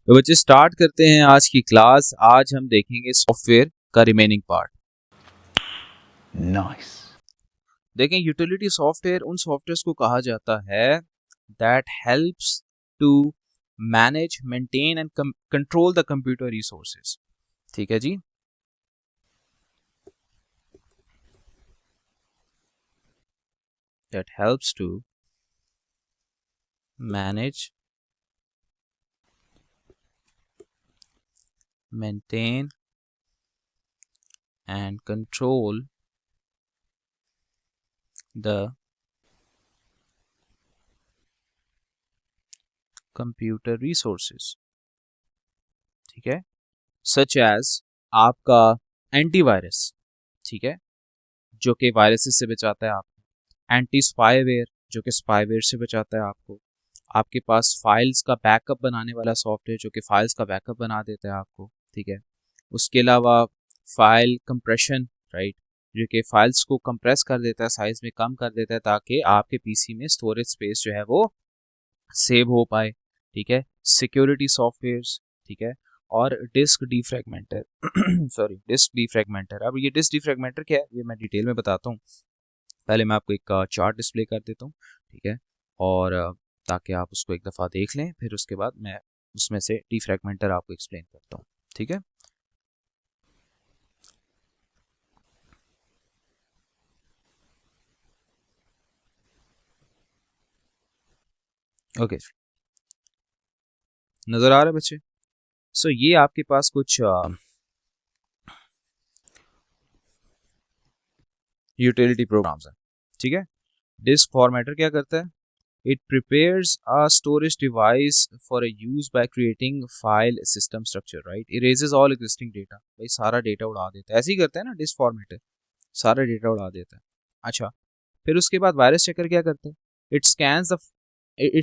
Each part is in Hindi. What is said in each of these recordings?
तो बच्चे स्टार्ट करते हैं आज की क्लास। आज हम देखेंगे सॉफ्टवेयर का रिमेनिंग पार्ट। नाइस। देखें, यूटिलिटी सॉफ्टवेयर उन सॉफ्टवेयर्स को कहा जाता है that helps to manage, maintain and control the computer resources. ठीक है जी। That helps to manage, maintain and control the computer resources. ठीक है, सच एज आपका एंटीवायरस, ठीक है, जो कि वायरसेस से बचाता है आपको। एंटी स्पाईवेयर, जो कि स्पाईवेयर से बचाता है आपको। आपके पास फाइल्स का बैकअप बनाने वाला सॉफ्टवेयर, जो कि फाइल्स का बैकअप बना देता है आपको। ठीक है, उसके अलावा फाइल कंप्रेशन, राइट, जो कि फाइल्स को कंप्रेस कर देता है, साइज में कम कर देता है, ताकि आपके पीसी में स्टोरेज स्पेस जो है वो सेव हो पाए। ठीक है, सिक्योरिटी सॉफ्टवेयर्स, ठीक है, और डिस्क डीफ्रैगमेंटर सॉरी, डिस्क डीफ्रैगमेंटर। अब ये डिस्क डीफ्रैगमेंटर क्या है ये मैं डिटेल में बताता हूँ। पहले मैं आपको एक चार्ट डिस्प्ले कर देता हूँ, ठीक है, और ताकि आप उसको एक दफ़ा देख लें, फिर उसके बाद मैं उसमें से डीफ्रैगमेंटर आपको एक्सप्लेन करता हूँ। ठीक है, ओके, नज़र आ रहा है बच्चे? सो ये आपके पास कुछ यूटिलिटी प्रोग्राम्स हैं। ठीक है, डिस्क फॉर्मेटर क्या करता है? It prepares a storage device for a use by creating file system structure, right? Erases all existing data। भाई सारा डेटा उड़ा देता है, ऐसे ही करता है ना डिस्क फॉर्मेटर, सारा डेटा उड़ा देता है। अच्छा, फिर उसके बाद वायरस चेकर क्या करता है? It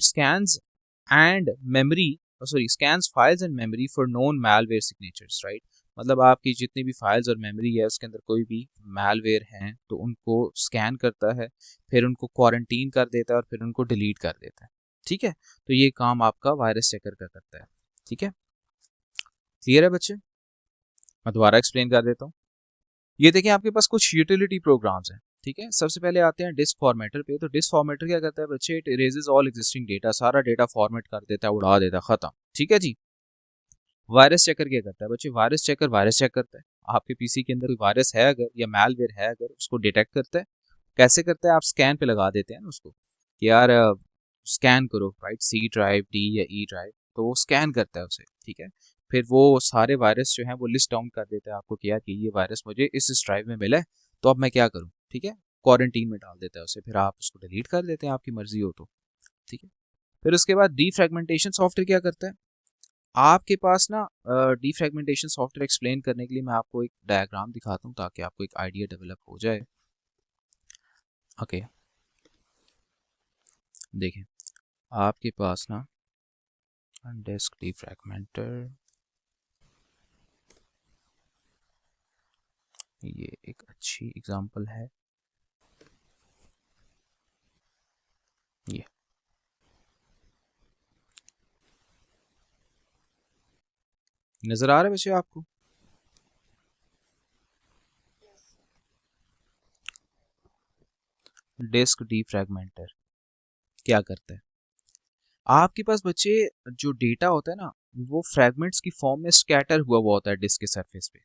scans and memory, sorry, scans files and memory for known malware signatures, right. मतलब आपकी जितनी भी फाइल्स और मेमोरी है उसके अंदर कोई भी मैलवेयर हैं तो उनको स्कैन करता है, फिर उनको क्वारंटीन कर देता है और फिर उनको डिलीट कर देता है। ठीक है, तो ये काम आपका वायरस चेकर का करता है। ठीक है, क्लियर है बच्चे? मैं दोबारा एक्सप्लेन कर देता हूँ। ये देखिए, आपके पास कुछ यूटिलिटी प्रोग्राम्स हैं। ठीक है, सबसे पहले आते हैं डिस्क फॉर्मेटर पे। तो डिस्क फॉर्मेटर क्या करता है बच्चे? इट इरेजेस ऑल एग्जिस्टिंग डेटा, सारा डेटा फॉर्मेट कर देता है, उड़ा देता है, खत्म। ठीक है जी। वायरस चेकर क्या करता है बच्चे? वायरस चेकर वायरस चेक करता है, आपके पीसी के अंदर कोई वायरस है अगर या मैलवेयर है अगर, उसको डिटेक्ट करता है। कैसे करता है? आप स्कैन पे लगा देते हैं ना उसको कि यार स्कैन करो, राइट, सी ड्राइव, डी या ई ड्राइव, तो वो स्कैन करता है उसे। ठीक है, फिर वो सारे वायरस जो है वो लिस्ट डाउन कर देता है आपको कि यार ये वायरस मुझे इस ड्राइव में मिला है, तो अब मैं क्या करूँ? ठीक है, क्वारंटीन में डाल देता है उसे, फिर आप उसको डिलीट कर देते हैं, आपकी मर्जी हो तो। ठीक है, फिर उसके बाद डीफ्रैगमेंटेशन सॉफ्टवेयर क्या करता है? आपके पास ना डीफ्रैगमेंटेशन सॉफ्टवेयर एक्सप्लेन करने के लिए मैं आपको एक डायग्राम दिखाता हूँ ताकि आपको एक आइडिया डेवलप हो जाए। ओके, देखें, आपके पास ना डिस्क डीफ्रैगमेंटर, ये एक अच्छी एग्जांपल है। ये नजर आ रहा है वैसे आपको? डिस्क डीफ्रैगमेंटर क्या करता है? आपके पास बच्चे जो डेटा होता है ना वो फ्रैगमेंट्स की फॉर्म में स्कैटर हुआ हुआ होता है डिस्क के सरफेस पे।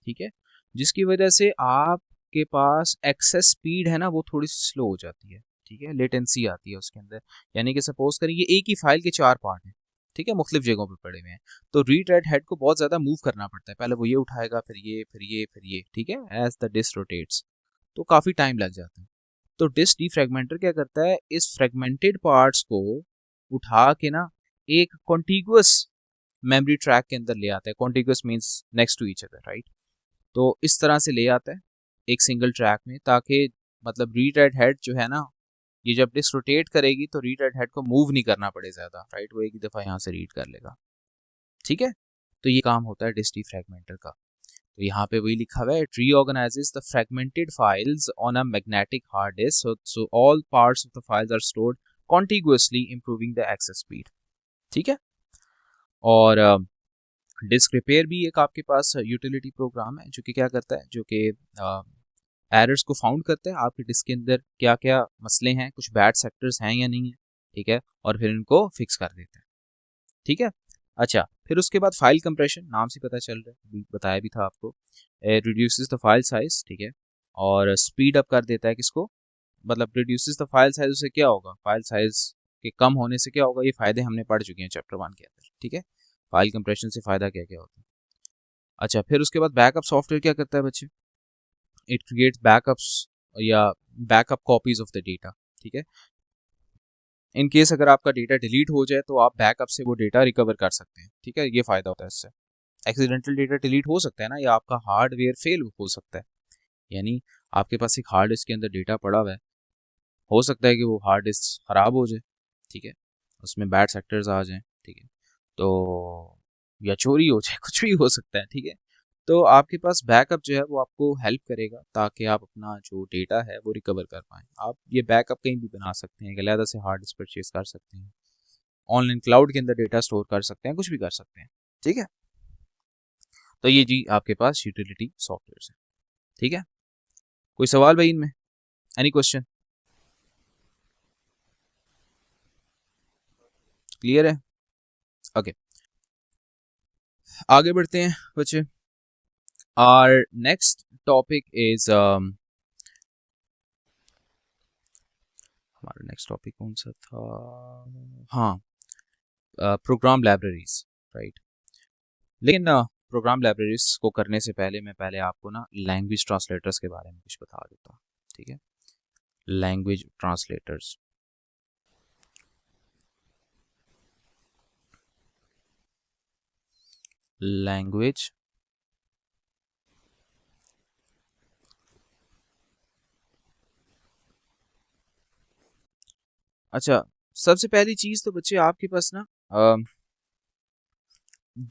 ठीक है, जिसकी वजह से आपके पास एक्सेस स्पीड है ना वो थोड़ी स्लो हो जाती है। ठीक है, लेटेंसी आती है उसके अंदर। यानी कि सपोज करें ये एक ही फाइल के 4 पार्ट हैं, ठीक है, मुख्तलिफ जगहों पे पड़े हुए हैं, तो रीड राइट हेड को बहुत ज़्यादा मूव करना पड़ता है। पहले वो ये उठाएगा, फिर ये, फिर ये, फिर ये। ठीक है, एज द डिस्क रोटेट्स, तो काफ़ी टाइम लग जाता है। तो डिस्क डीफ्रैगमेंटर क्या करता है? इस फ्रेगमेंटेड पार्ट्स को उठा के ना एक कॉन्टिगुअस मेमोरी ट्रैक के अंदर ले आता है। Contiguous means next to each other, right. तो इस तरह से ले आता है एक सिंगल ट्रैक में, ताकि मतलब रीड राइट हेड जो है ना, ये जब डिस्क रोटेट करेगी तो रीड राइट हेड को मूव नहीं करना पड़े ज़्यादा, राइट, वो एक ही दफ़ा यहाँ से रीड कर लेगा। ठीक है, तो ये काम होता है डिस्क डीफ्रैगमेंटर का। तो यहाँ पे वही लिखा हुआ है, it reorganises the fragmented files on a magnetic hard disk, so all parts of the files are stored contiguously, improving the access speed. ठीक है, और डिस्क रिपेयर भी एक आपके पास यूटिलिटी प्रोग्राम है जो कि क्या करता है, जो कि एरर्स को फाउंड करता है आपके डिस्क के अंदर क्या क्या मसले हैं, कुछ बैड सेक्टर्स हैं या नहीं है, ठीक है, और फिर इनको फिक्स कर देता है, ठीक है। अच्छा, फिर उसके बाद फाइल कंप्रेशन, नाम से पता चल रहा है, बताया भी था आपको, रिड्यूसेस द फाइल साइज, ठीक है, और स्पीड अप कर देता है किसको, मतलब रिड्यूसेस द फाइल साइज, उससे क्या होगा, फाइल साइज के कम होने से क्या होगा, ये फायदे हमने पढ़ चुके हैं चैप्टर 1 के अंदर, ठीक है, फाइल कंप्रेशन से फायदा क्या क्या होता है। अच्छा, फिर उसके बाद बैकअप सॉफ्टवेयर क्या करता है बच्चे, इट क्रिएट्स बैकअप्स या backup copies of the data, ठीक है। इन केस अगर आपका डेटा डिलीट हो जाए तो आप बैकअप से वो डेटा रिकवर कर सकते हैं, ठीक है, ये फायदा होता है इससे। एक्सीडेंटल डेटा डिलीट हो सकता है ना, या आपका हार्डवेयर फेल हो सकता है, यानी आपके पास एक हार्ड डिस्क के अंदर डेटा पड़ा हुआ है, हो सकता है कि वो हार्ड डिस्क खराब हो जाए, ठीक है, उसमें बैड सेक्टर्स आ जाएं, ठीक है, तो या चोरी हो जाए, कुछ भी हो सकता है, ठीक है। तो आपके पास बैकअप जो है वो आपको हेल्प करेगा ताकि आप अपना जो डेटा है वो रिकवर कर पाएँ। आप ये बैकअप कहीं भी बना सकते हैं, अलग से हार्ड डिस्क परचेज कर सकते हैं, ऑनलाइन क्लाउड के अंदर डेटा स्टोर कर सकते हैं, कुछ भी कर सकते हैं, ठीक है। तो ये जी आपके पास यूटिलिटी सॉफ्टवेयर है, ठीक है। कोई सवाल भाई इनमें, एनी क्वेश्चन, क्लियर है? ओके, आगे बढ़ते हैं बच्चे। आवर नेक्स्ट टॉपिक इज हमारा नेक्स्ट टॉपिक कौन सा था, हाँ, प्रोग्राम लाइब्रेरीज, राइट। लेकिन प्रोग्राम लाइब्रेरीज को करने से पहले मैं पहले आपको ना लैंग्वेज ट्रांसलेटर्स के बारे में कुछ बता देता हूँ, ठीक है। लैंग्वेज ट्रांसलेटर्स, लैंग्वेज अच्छा, सबसे पहली चीज तो बच्चे आपके पास ना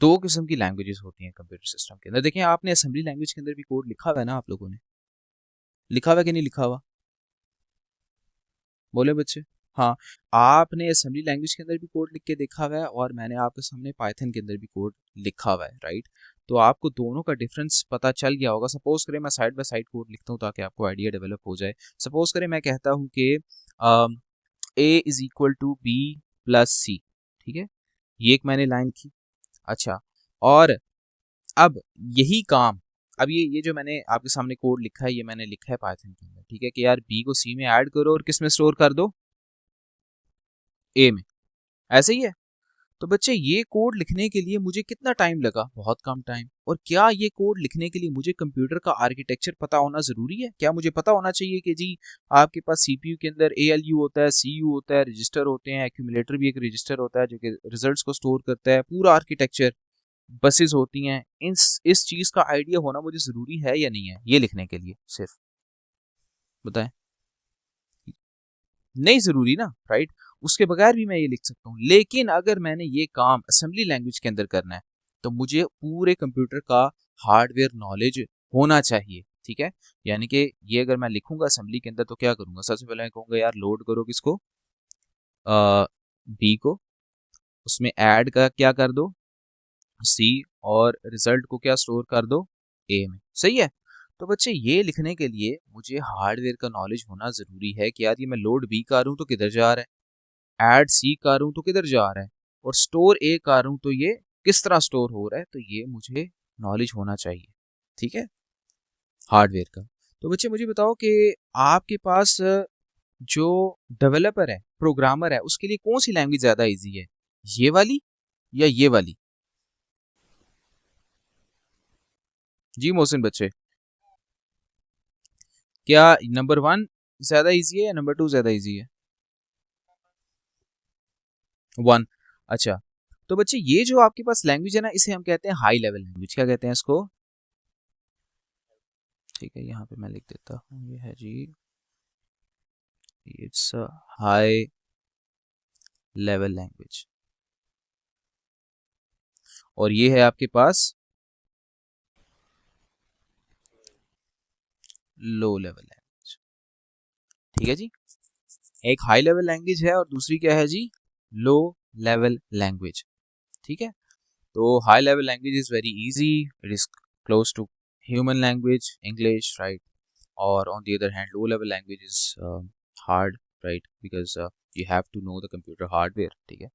दो किस्म की लैंग्वेजेस होती हैं कंप्यूटर सिस्टम के अंदर। देखिए, आपने असेंबली लैंग्वेज के अंदर भी कोड लिखा हुआ है ना, आप लोगों ने लिखा हुआ है कि नहीं लिखा हुआ, बोले बच्चे? हाँ, आपने असेंबली लैंग्वेज के अंदर भी कोड लिख के देखा हुआ है और मैंने आपके सामने पाइथन के अंदर भी कोड लिखा हुआ है, राइट। तो आपको दोनों का डिफरेंस पता चल गया होगा। सपोज करें मैं साइड बाय साइड कोड लिखता हूँ ताकि आपको आइडिया डेवलप हो जाए। सपोज करें मैं कहता हूँ कि A is equal to B plus C, ठीक है, ये एक मैंने लाइन की। अच्छा, और अब यही काम, अब ये जो मैंने आपके सामने कोड लिखा है, ये मैंने लिखा है पाइथन के अंदर, ठीक है, कि यार बी को सी में ऐड करो और किस में स्टोर कर दो, ए में, ऐसे ही है। तो बच्चे ये कोड लिखने के लिए मुझे कितना टाइम लगा, बहुत कम टाइम। और क्या ये कोड लिखने के लिए मुझे कंप्यूटर का आर्किटेक्चर पता होना जरूरी है? क्या मुझे पता होना चाहिए कि जी आपके पास सीपीयू के अंदर एएलयू होता है, सीयू होता है, रजिस्टर होते हैं, एक्यूमुलेटर भी एक रजिस्टर होता है जो कि रिजल्ट्स को स्टोर करता है, पूरा आर्किटेक्चर, बसेस होती हैं, इस चीज का आइडिया होना मुझे जरूरी है या नहीं है ये लिखने के लिए? सिर्फ बताएं, नहीं जरूरी ना, राइट। उसके बगैर भी मैं ये लिख सकता हूँ, लेकिन अगर मैंने ये काम असेंबली लैंग्वेज के अंदर करना है तो मुझे पूरे कंप्यूटर का हार्डवेयर नॉलेज होना चाहिए, ठीक है। यानी कि ये अगर मैं लिखूंगा असेंबली के अंदर तो क्या करूंगा, सबसे पहले मैं कहूंगा यार लोड करो किसको, बी को, उसमें ऐड का क्या कर दो, सी, और रिजल्ट को क्या स्टोर कर दो, ए में, सही है। तो बच्चे ये लिखने के लिए मुझे हार्डवेयर का नॉलेज होना जरूरी है कि यार ये मैं लोड बी कर रहा हूँ तो किधर जा रहा है, ऐड सी कर रहा हूँ तो किधर जा रहा है, और स्टोर ए कर रहा हूँ तो ये किस तरह स्टोर हो रहा है, तो ये मुझे नॉलेज होना चाहिए, ठीक है, हार्डवेयर का। तो बच्चे मुझे बताओ कि आपके पास जो डेवलपर है, प्रोग्रामर है, उसके लिए कौन सी लैंग्वेज ज्यादा इजी है, ये वाली या ये वाली? जी मोहसिन बच्चे, क्या नंबर 1 ज्यादा इजी है या नंबर 2 ज्यादा इजी है? 1, अच्छा। तो बच्चे ये जो आपके पास लैंग्वेज है ना, इसे हम कहते हैं हाई लेवल लैंग्वेज। क्या कहते हैं इसको? ठीक है, यहाँ पे मैं लिख देता हूँ, ये है जी, इट्स हाई लेवल लैंग्वेज, और ये है आपके पास लो लेवल लैंग्वेज, ठीक है जी। एक हाई लेवल लैंग्वेज है और दूसरी क्या है जी, लो लेवल लैंग्वेज, ठीक है। तो high level language is very easy, it is close to human language English, right. और on the other hand low level language is hard, right, because you have to know the computer hardware. ठीक है,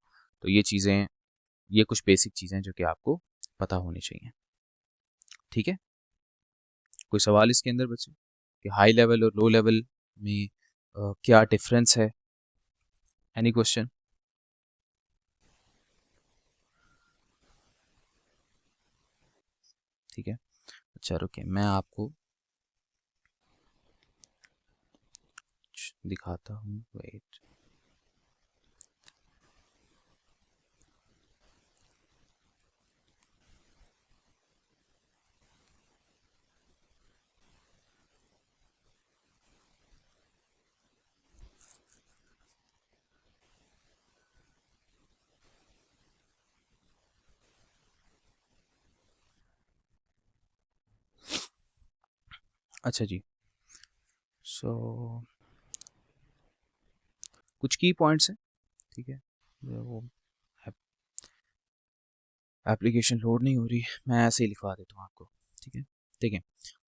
तो ये कुछ बेसिक चीज़ें जो कि आपको पता होनी चाहिए. ठीक है, कोई सवाल इसके अंदर बचे कि हाई लेवल और लो लेवल में क्या डिफरेंस है? Any question? ठीक है, अच्छा रुकिए मैं आपको दिखाता हूँ. वेट. अच्छा जी, सो कुछ की पॉइंट्स हैं. ठीक है, वो एप्लीकेशन लोड नहीं हो रही, मैं ऐसे ही लिखवा देता हूँ आपको. ठीक है, देखिए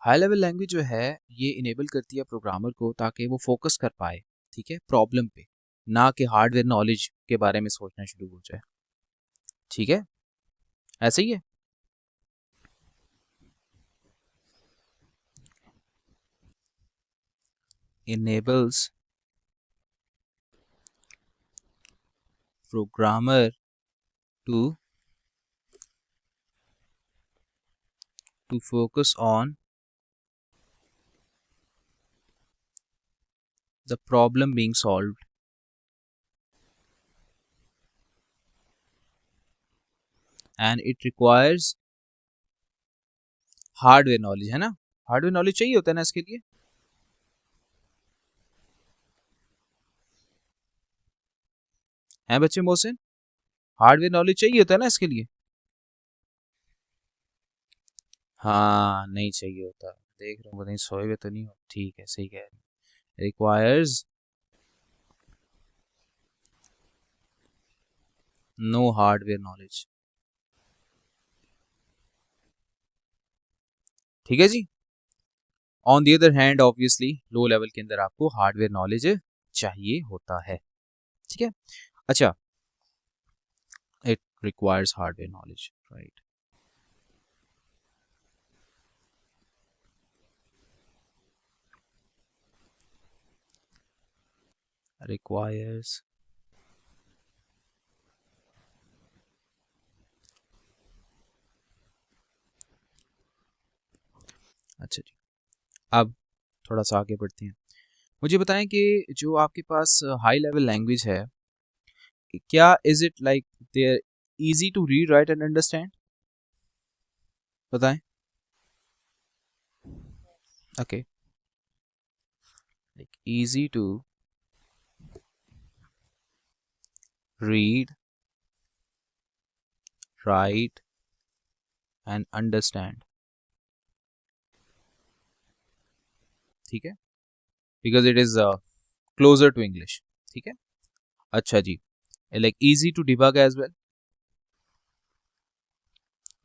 हाई लेवल लैंग्वेज जो है ये इनेबल करती है प्रोग्रामर को ताकि वो फोकस कर पाए, ठीक है, प्रॉब्लम पे, ना कि हार्डवेयर नॉलेज के बारे में सोचना शुरू हो जाए. ठीक है, ऐसे ही है. enables programmer to focus on the problem being solved, and it requires hardware knowledge, है ना. हार्डवेयर नॉलेज चाहिए होता है ना इसके लिए. है बच्चे मोहसिन, हार्डवेयर नॉलेज चाहिए होता है ना इसके लिए. हाँ नहीं चाहिए होता, देख रहा हूँ नहीं सोए हुए तो नहीं हो. ठीक है, सही कह रहे. Requires no hardware knowledge. ठीक है जी. On the other hand obviously low level के अंदर आपको हार्डवेयर नॉलेज चाहिए होता है. ठीक है, अच्छा, it requires hardware knowledge, right. Requires, अच्छा जी, अब थोड़ा सा आगे बढ़ते हैं. मुझे बताएं कि जो आपके पास हाई लेवल लैंग्वेज है, क्या is it like there easy to read write and understand? बताएं. Okay, like easy to read, write and understand. ठीक है, because it is closer to English. ठीक है, अच्छा जी, like easy to debug as well,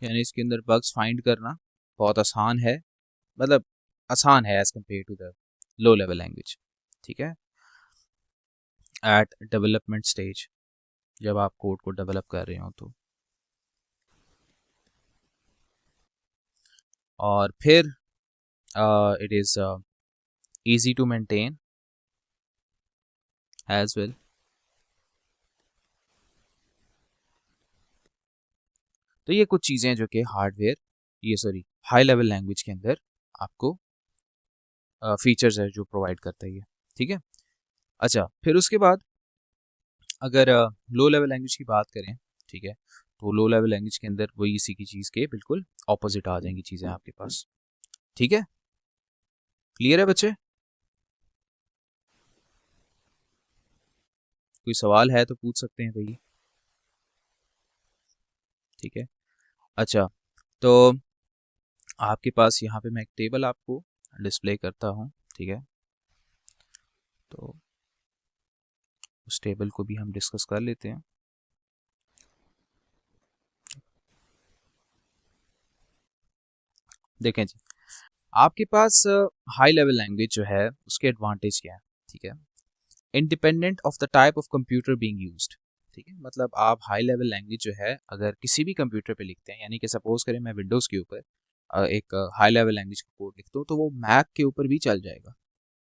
यानी इसके अंदर बग्स फाइंड करना बहुत आसान है, मतलब आसान है as compare to the low level language. ठीक है, एट डेवलपमेंट स्टेज, जब आप कोड को डेवलप कर रहे हो तो. और फिर it is easy to maintain as well. तो ये कुछ चीज़ें जो कि हार्डवेयर, ये सॉरी हाई लेवल लैंग्वेज के अंदर आपको फीचर्स है जो प्रोवाइड करता है ये. ठीक है, अच्छा फिर उसके बाद अगर लो लेवल लैंग्वेज की बात करें, ठीक है, तो लो लेवल लैंग्वेज के अंदर वही इसी की चीज़ के बिल्कुल ऑपोजिट आ जाएंगी चीज़ें आपके पास. ठीक है, क्लियर है बच्चे? कोई सवाल है तो पूछ सकते हैं भाई. ठीक है, अच्छा, तो आपके पास यहाँ पे मैं एक टेबल आपको डिस्प्ले करता हूँ. ठीक है, तो उस टेबल को भी हम डिस्कस कर लेते हैं. देखें जी, आपके पास हाई लेवल लैंग्वेज जो है उसके एडवांटेज क्या है, ठीक है। Independent of the type of computer being used, ठीक है। मतलब आप हाई लेवल लैंग्वेज जो है अगर किसी भी कंप्यूटर पे लिखते हैं, यानी कि सपोज करें मैं विंडोज़ के ऊपर एक हाई लेवल लैंग्वेज का कोड लिखता हूँ तो वो मैक के ऊपर भी चल जाएगा,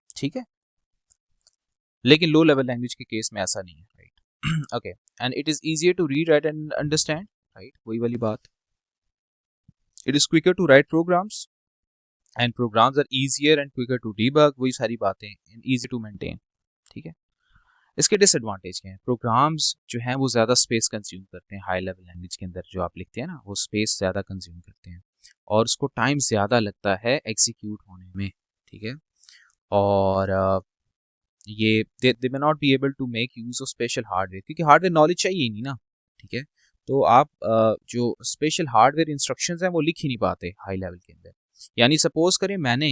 ठीक है। लेकिन लो लेवल लैंग्वेज के केस में ऐसा नहीं है, right. Okay, and it is easier to read write and understand, right, वही वाली बात। It is quicker to write programs and programs are easier and quicker to debug, वही सारी बातें, एंड इजी टू मेंटेन, ठीक है। इसके डिसएडवांटेज क्या है, प्रोग्राम्स जो हैं वो ज़्यादा स्पेस कंज्यूम करते हैं, हाई लेवल लैंग्वेज के अंदर जो आप लिखते हैं ना वो स्पेस ज़्यादा कंज्यूम करते हैं और उसको टाइम ज़्यादा लगता है एग्जीक्यूट होने में, ठीक है। और ये they may not be able to make use of special hardware, क्योंकि हार्डवेयर नॉलेज चाहिए ही नहीं ना, ठीक है। तो आप जो स्पेशल हार्डवेयर इंस्ट्रक्शंस हैं वो लिख ही नहीं पाते हाई लेवल के अंदर। यानी सपोज करें मैंने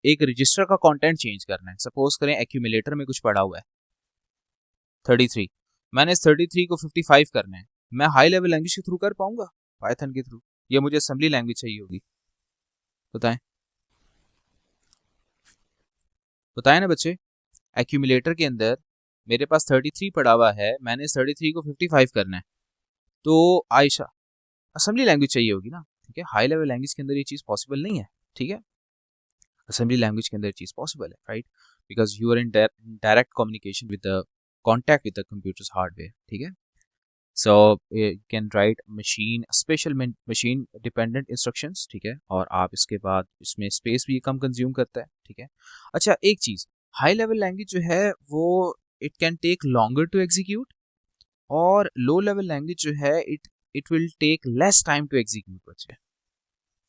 एक रजिस्टर का कंटेंट चेंज करना है, सपोज करें एक्यूमुलेटर में कुछ पड़ा हुआ है 33, मैंने इस 33 को 55 करना है, मैं हाई लेवल लैंग्वेज के थ्रू कर पाऊंगा, पाइथन के थ्रू, या मुझे असेंबली लैंग्वेज चाहिए होगी, बताएं बताएं ना बच्चे। एक्यूमुलेटर के अंदर मेरे पास 33 पड़ा हुआ है, मैंने इस 33 को 55 करना है, तो आयशा असेंबली लैंग्वेज चाहिए होगी ना, ठीक है। हाई लेवल लैंग्वेज के अंदर ये चीज़ पॉसिबल नहीं है, ठीक है। असेंबली लैंग्वेज के अंदर ये चीज़ पॉसिबल है, right, because you are in direct communication with the contact with the computer's hardware, ठीक है। सो you can write machine special machine dependent instructions, ठीक है। और आप इसके बाद इसमें स्पेस भी कम कंज्यूम करता है, ठीक है। अच्छा एक चीज़, हाई लेवल लैंग्वेज जो है वो it can take longer to execute, और लो लेवल लैंग्वेज जो है it it will take less time to execute बच्चे,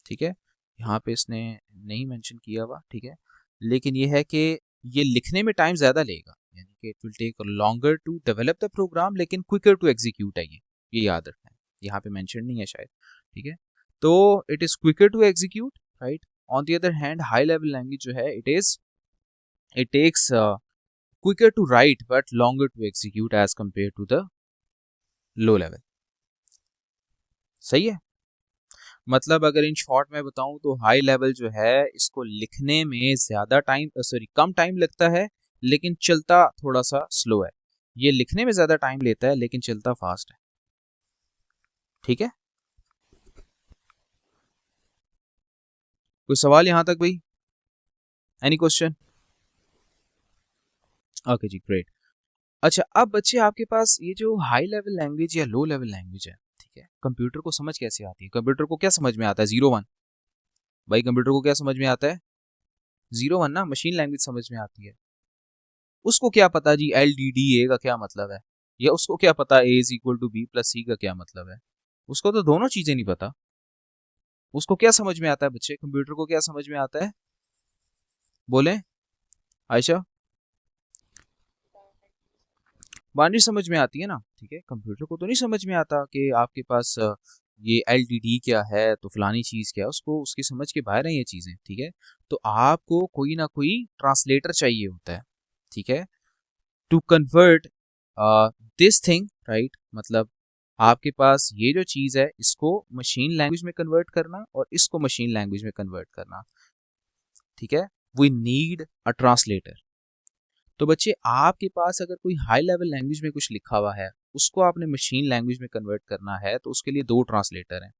ठीक है। यहाँ पे इसने नहीं मेंशन किया हुआ, ठीक है, लेकिन ये है कि ये लिखने में टाइम ज़्यादा लेगा, यानी कि it will take longer to develop the program लेकिन क्विकर टू एग्जीक्यूट है, ये याद रखना है, यहाँ पे मेंशन नहीं है शायद, ठीक है। तो it is quicker to execute, right. On the other hand high level language जो है it takes quicker to write but longer to execute as compare to the low level, सही है। मतलब अगर इन शॉर्ट में बताऊं तो हाई लेवल जो है इसको लिखने में ज़्यादा टाइम सॉरी कम टाइम लगता है लेकिन चलता थोड़ा सा स्लो है, ये लिखने में ज़्यादा टाइम लेता है लेकिन चलता फास्ट है, ठीक है। कोई सवाल यहाँ तक भाई, एनी क्वेश्चन? ओके जी, ग्रेट। अच्छा अब बच्चे आपके पास ये जो हाई लेवल लैंग्वेज या लो लेवल लैंग्वेज है, ठीक है, कंप्यूटर को समझ कैसे आती है, कंप्यूटर को क्या समझ में आता है, 0 1, भाई कंप्यूटर को क्या समझ में आता है, 0 1 ना, मशीन लैंग्वेज समझ में आती है। उसको क्या पता जी LDDA का क्या मतलब है, या उसको क्या पता A = B+C का क्या मतलब है, उसको तो दोनों चीजें नहीं पता। उसको क्या समझ में आता है बच्चे, कंप्यूटर को क्या समझ में आता है, बोले आयशा। बाइनरी समझ में आती है ना, ठीक है। कंप्यूटर को तो नहीं समझ में आता कि आपके पास ये LDD क्या है तो फलानी चीज़ क्या है, उसको उसकी समझ के बाहर है ये चीज़ें, ठीक है। तो आपको कोई ना कोई ट्रांसलेटर चाहिए होता है, ठीक है, to convert this thing, right. मतलब आपके पास ये जो चीज़ है इसको मशीन लैंग्वेज में कन्वर्ट करना और इसको मशीन लैंग्वेज में कन्वर्ट करना, ठीक है। We need a translator. तो बच्चे आपके पास अगर कोई हाई लेवल लैंग्वेज में कुछ लिखा हुआ है उसको आपने मशीन लैंग्वेज में कन्वर्ट करना है तो उसके लिए दो ट्रांसलेटर हैं,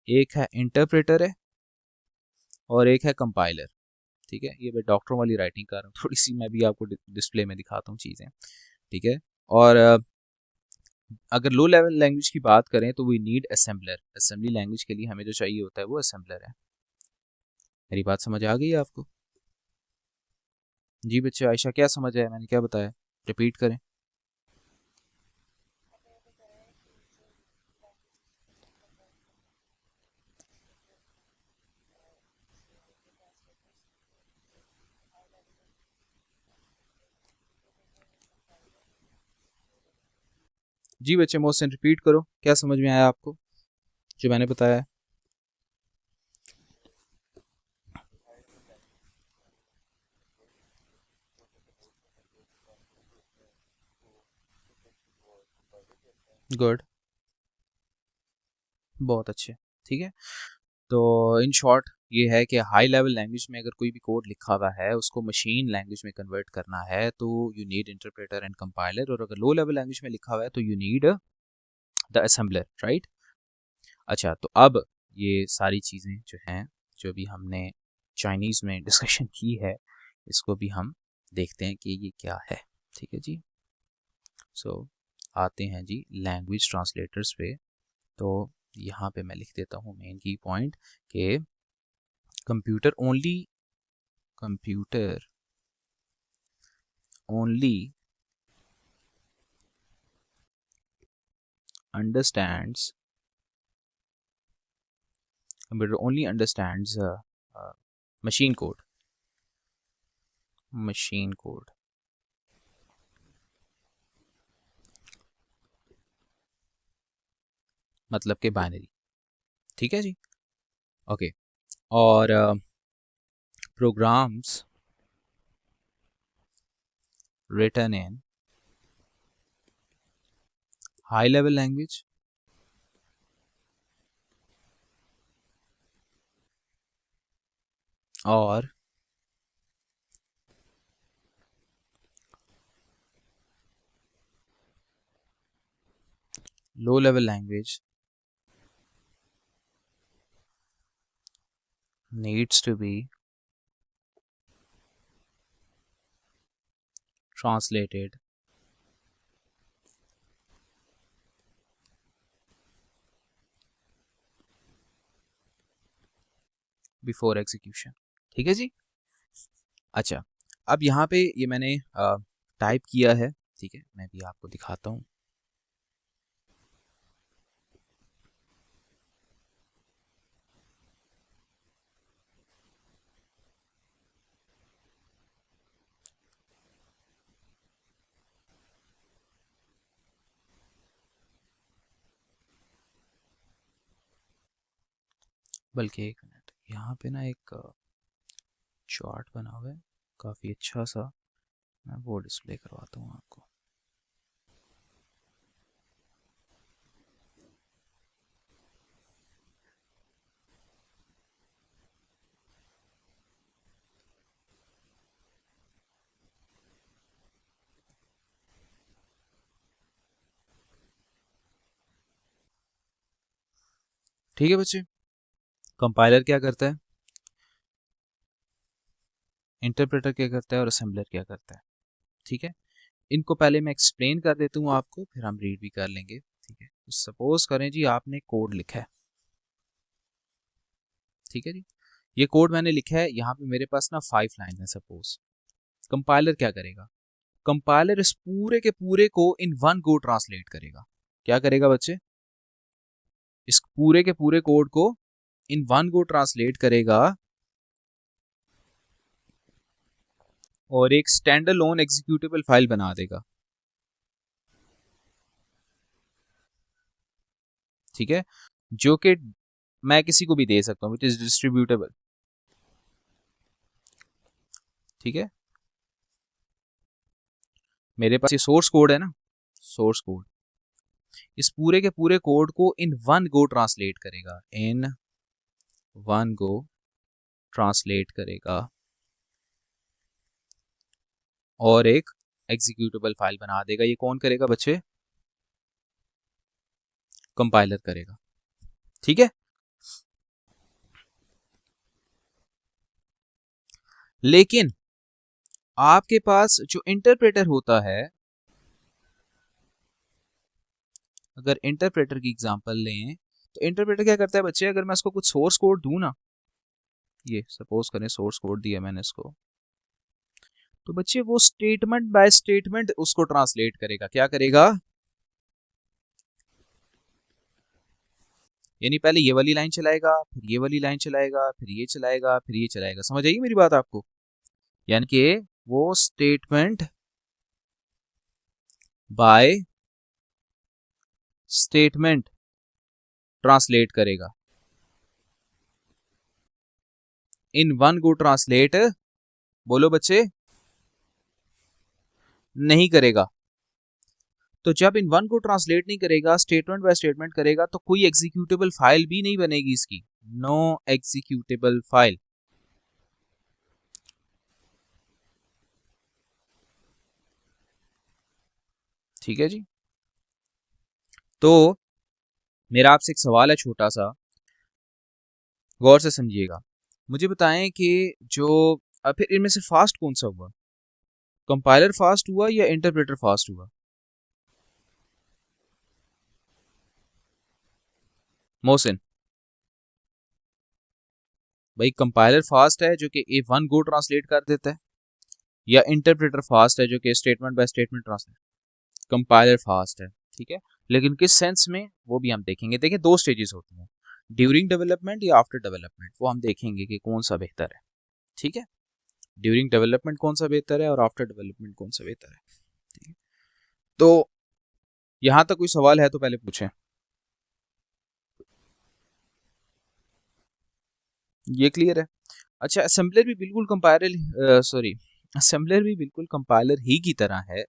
एक है इंटरप्रेटर है और एक है कंपाइलर, ठीक है। ये मैं डॉक्टरों वाली राइटिंग कर रहा हूँ थोड़ी सी, मैं भी आपको डिस्प्ले में दिखाता हूँ चीज़ें, ठीक है। और अगर लो लेवल लैंग्वेज की बात करें तो we need assembler, assembly language के लिए हमें जो चाहिए होता है वो असेंबलर है। मेरी बात समझ आ गई है आपको? जी बच्चे, आयशा क्या समझ आया मैंने क्या बताया, रिपीट करें। जी बच्चे, मोहसिन रिपीट करो, क्या समझ में आया आपको जो मैंने बताया है? गुड, बहुत अच्छे, ठीक है। तो इन शॉर्ट ये है कि हाई लेवल लैंग्वेज में अगर कोई भी कोड लिखा हुआ है उसको मशीन लैंग्वेज में कन्वर्ट करना है तो you need interpreter and compiler, और अगर लो लेवल लैंग्वेज में लिखा हुआ है तो you need the assembler, right. अच्छा, तो अब ये सारी चीज़ें जो हैं, जो भी हमने चाइनीज़ में डिस्कशन की है, इसको भी हम देखते हैं कि ये क्या है। ठीक है जी। सो आते हैं जी लैंग्वेज ट्रांसलेटर्स पे। तो यहाँ पे मैं लिख देता हूँ मेन की पॉइंट कि computer only understands computer only understands machine code मतलब के बाइनरी। ठीक है जी, ओके। और programmes written in high level language और low level language needs to be translated before execution। ठीक है जी। अच्छा, अब यहाँ पे ये मैंने टाइप किया है, ठीक है, मैं भी आपको दिखाता हूँ। बल्कि एक मिनट, यहाँ पे ना एक चार्ट बना हुआ है काफ़ी अच्छा सा, मैं वो डिस्प्ले करवाता हूँ आपको। ठीक है बच्चे, कंपाइलर क्या करता है, इंटरप्रेटर क्या करता है और असेंबलर क्या करता है। ठीक है, इनको पहले मैं एक्सप्लेन कर देता हूँ आपको, फिर हम रीड भी कर लेंगे। ठीक है, तो सपोज करें जी आपने कोड लिखा है। ठीक है जी, ये कोड मैंने लिखा है, यहाँ पे मेरे पास ना 5 लाइन है सपोज। कंपाइलर क्या करेगा, कंपाइलर इस पूरे के पूरे को इन वन गो ट्रांसलेट करेगा। क्या करेगा बच्चे, इस पूरे के पूरे कोड को इन वन गो ट्रांसलेट करेगा और एक स्टैंड अलोन एग्जीक्यूटेबल फाइल बना देगा। ठीक है, जो कि मैं किसी को भी दे सकता हूँ, विच इज डिस्ट्रीब्यूटेबल। ठीक है, मेरे पास ये सोर्स कोड है ना, सोर्स कोड इस पूरे के पूरे कोड को इन वन गो ट्रांसलेट करेगा, इन वन गो ट्रांसलेट करेगा और एक एग्जीक्यूटेबल फाइल बना देगा। ये कौन करेगा बच्चे, कंपाइलर करेगा। ठीक है, लेकिन आपके पास जो इंटरप्रेटर होता है, अगर इंटरप्रेटर की एग्जांपल लें तो इंटरप्रेटर क्या करता है बच्चे, अगर मैं इसको कुछ सोर्स कोड दूं ना, ये सपोज करें सोर्स कोड दिया मैंने इसको, तो बच्चे वो स्टेटमेंट बाय स्टेटमेंट उसको ट्रांसलेट करेगा। क्या करेगा, यानी पहले ये वाली लाइन चलाएगा, फिर ये वाली लाइन चलाएगा, फिर ये चलाएगा, फिर ये चलाएगा। समझ आएगी मेरी बात आपको, यानी कि वो स्टेटमेंट बाय स्टेटमेंट ट्रांसलेट करेगा, इन वन गो ट्रांसलेट बोलो बच्चे नहीं करेगा। तो जब इन वन को ट्रांसलेट नहीं करेगा, स्टेटमेंट बाय स्टेटमेंट करेगा, तो कोई एग्जीक्यूटेबल फाइल भी नहीं बनेगी इसकी, नो एग्जीक्यूटेबल फाइल। ठीक है जी। तो मेरा आपसे एक सवाल है छोटा सा, गौर से समझिएगा। मुझे बताएं कि जो फिर इनमें से फास्ट कौन सा हुआ, कंपाइलर फास्ट हुआ या इंटरप्रेटर फास्ट हुआ? मोहसिन भाई, कंपाइलर फास्ट है जो कि ए वन गो ट्रांसलेट कर देता है, या इंटरप्रेटर फास्ट है जो कि statement by statement translate? Compiler fast है, ठीक है। लेकिन किस सेंस में वो भी हम देखेंगे। देखिए दो स्टेजेस होती हैं, ड्यूरिंग डेवलपमेंट या आफ्टर डेवलपमेंट, वो हम देखेंगे कि कौन सा बेहतर है। ठीक है, ड्यूरिंग डेवलपमेंट कौन सा बेहतर है और आफ्टर डेवलपमेंट कौन सा बेहतर है। ठीक है, तो यहां तक कोई सवाल है तो पहले पूछें। ये क्लियर है? अच्छा, असेंबलर भी बिल्कुल कंपाइलर, सॉरी, असेंबलर भी बिल्कुल कंपाइलर ही की तरह है।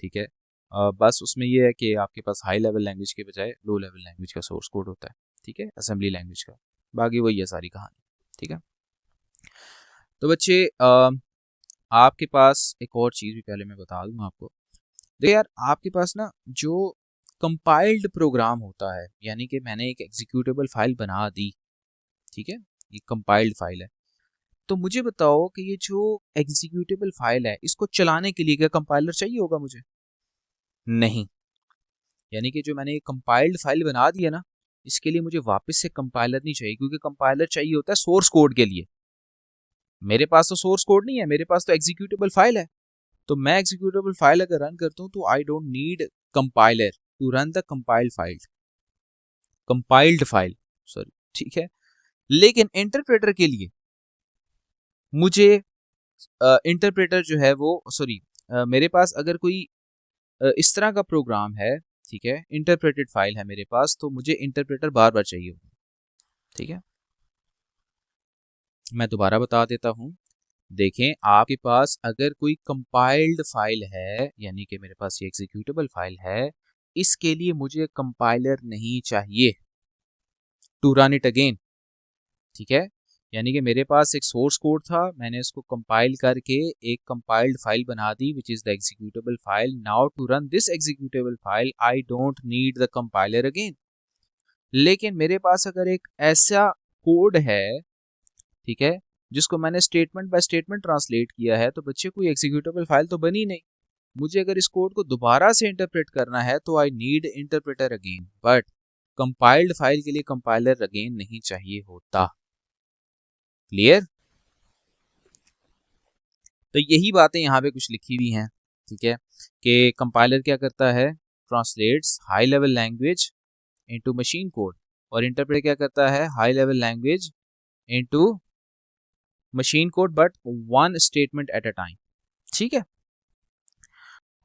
ठीक है, बस उसमें ये है कि आपके पास हाई लेवल लैंग्वेज के बजाय लो लेवल लैंग्वेज का सोर्स कोड होता है। ठीक है, असेंबली लैंग्वेज का, बाकी वही है सारी कहानी। ठीक है, तो बच्चे आपके पास एक और चीज़ भी पहले मैं बता दूं आपको। देखिए यार, आपके पास ना जो कंपाइल्ड प्रोग्राम होता है, यानी कि मैंने एक एग्जीक्यूटेबल फाइल बना दी, ठीक है, ये कंपाइल्ड फाइल है, तो मुझे बताओ कि ये जो एग्जीक्यूटेबल फाइल है, इसको चलाने के लिए क्या कंपाइलर चाहिए होगा मुझे? नहीं। यानी कि जो मैंने ये कंपाइल्ड फाइल बना दी है ना, इसके लिए मुझे वापस से कंपाइलर नहीं चाहिए, क्योंकि कंपाइलर चाहिए होता है सोर्स कोड के लिए। मेरे पास तो सोर्स कोड नहीं है, मेरे पास तो एग्जीक्यूटेबल फाइल है। तो मैं एग्जीक्यूटेबल फाइल अगर रन करता हूँ तो I don't need compiler to run the compiled file, sorry. ठीक है, लेकिन इंटरप्रेटर के लिए मुझे इंटरप्रेटर जो है वो, सॉरी, मेरे पास अगर कोई इस तरह का प्रोग्राम है, ठीक है, इंटरप्रेटेड फाइल है मेरे पास, तो मुझे इंटरप्रेटर बार बार चाहिए होगा। ठीक है, मैं दोबारा बता देता हूँ। देखें, आपके पास अगर कोई कंपाइल्ड फाइल है, यानी कि मेरे पास ये एग्जीक्यूटेबल फाइल है, इसके लिए मुझे कंपाइलर नहीं चाहिए टू रन इट अगेन। ठीक है, यानी कि मेरे पास एक सोर्स कोड था, मैंने इसको कंपाइल करके एक कंपाइल्ड फाइल बना दी, which is the executable file. Now to run this executable file I don't need the compiler again. लेकिन मेरे पास अगर एक ऐसा कोड है, ठीक है, जिसको मैंने स्टेटमेंट बाय स्टेटमेंट ट्रांसलेट किया है, तो बच्चे कोई एग्जीक्यूटेबल फाइल तो बनी नहीं। मुझे अगर इस कोड को दोबारा से इंटरप्रेट करना है तो I need interpreter again, but compiled file के लिए कंपाइलर अगेन नहीं चाहिए होता। क्लियर? तो यही बातें यहाँ पे कुछ लिखी हुई हैं। ठीक है, कि कंपाइलर क्या करता है, translates high level language into machine code, और इंटरप्रेटर क्या करता है, high level language into machine code, but one statement at a time. ठीक है,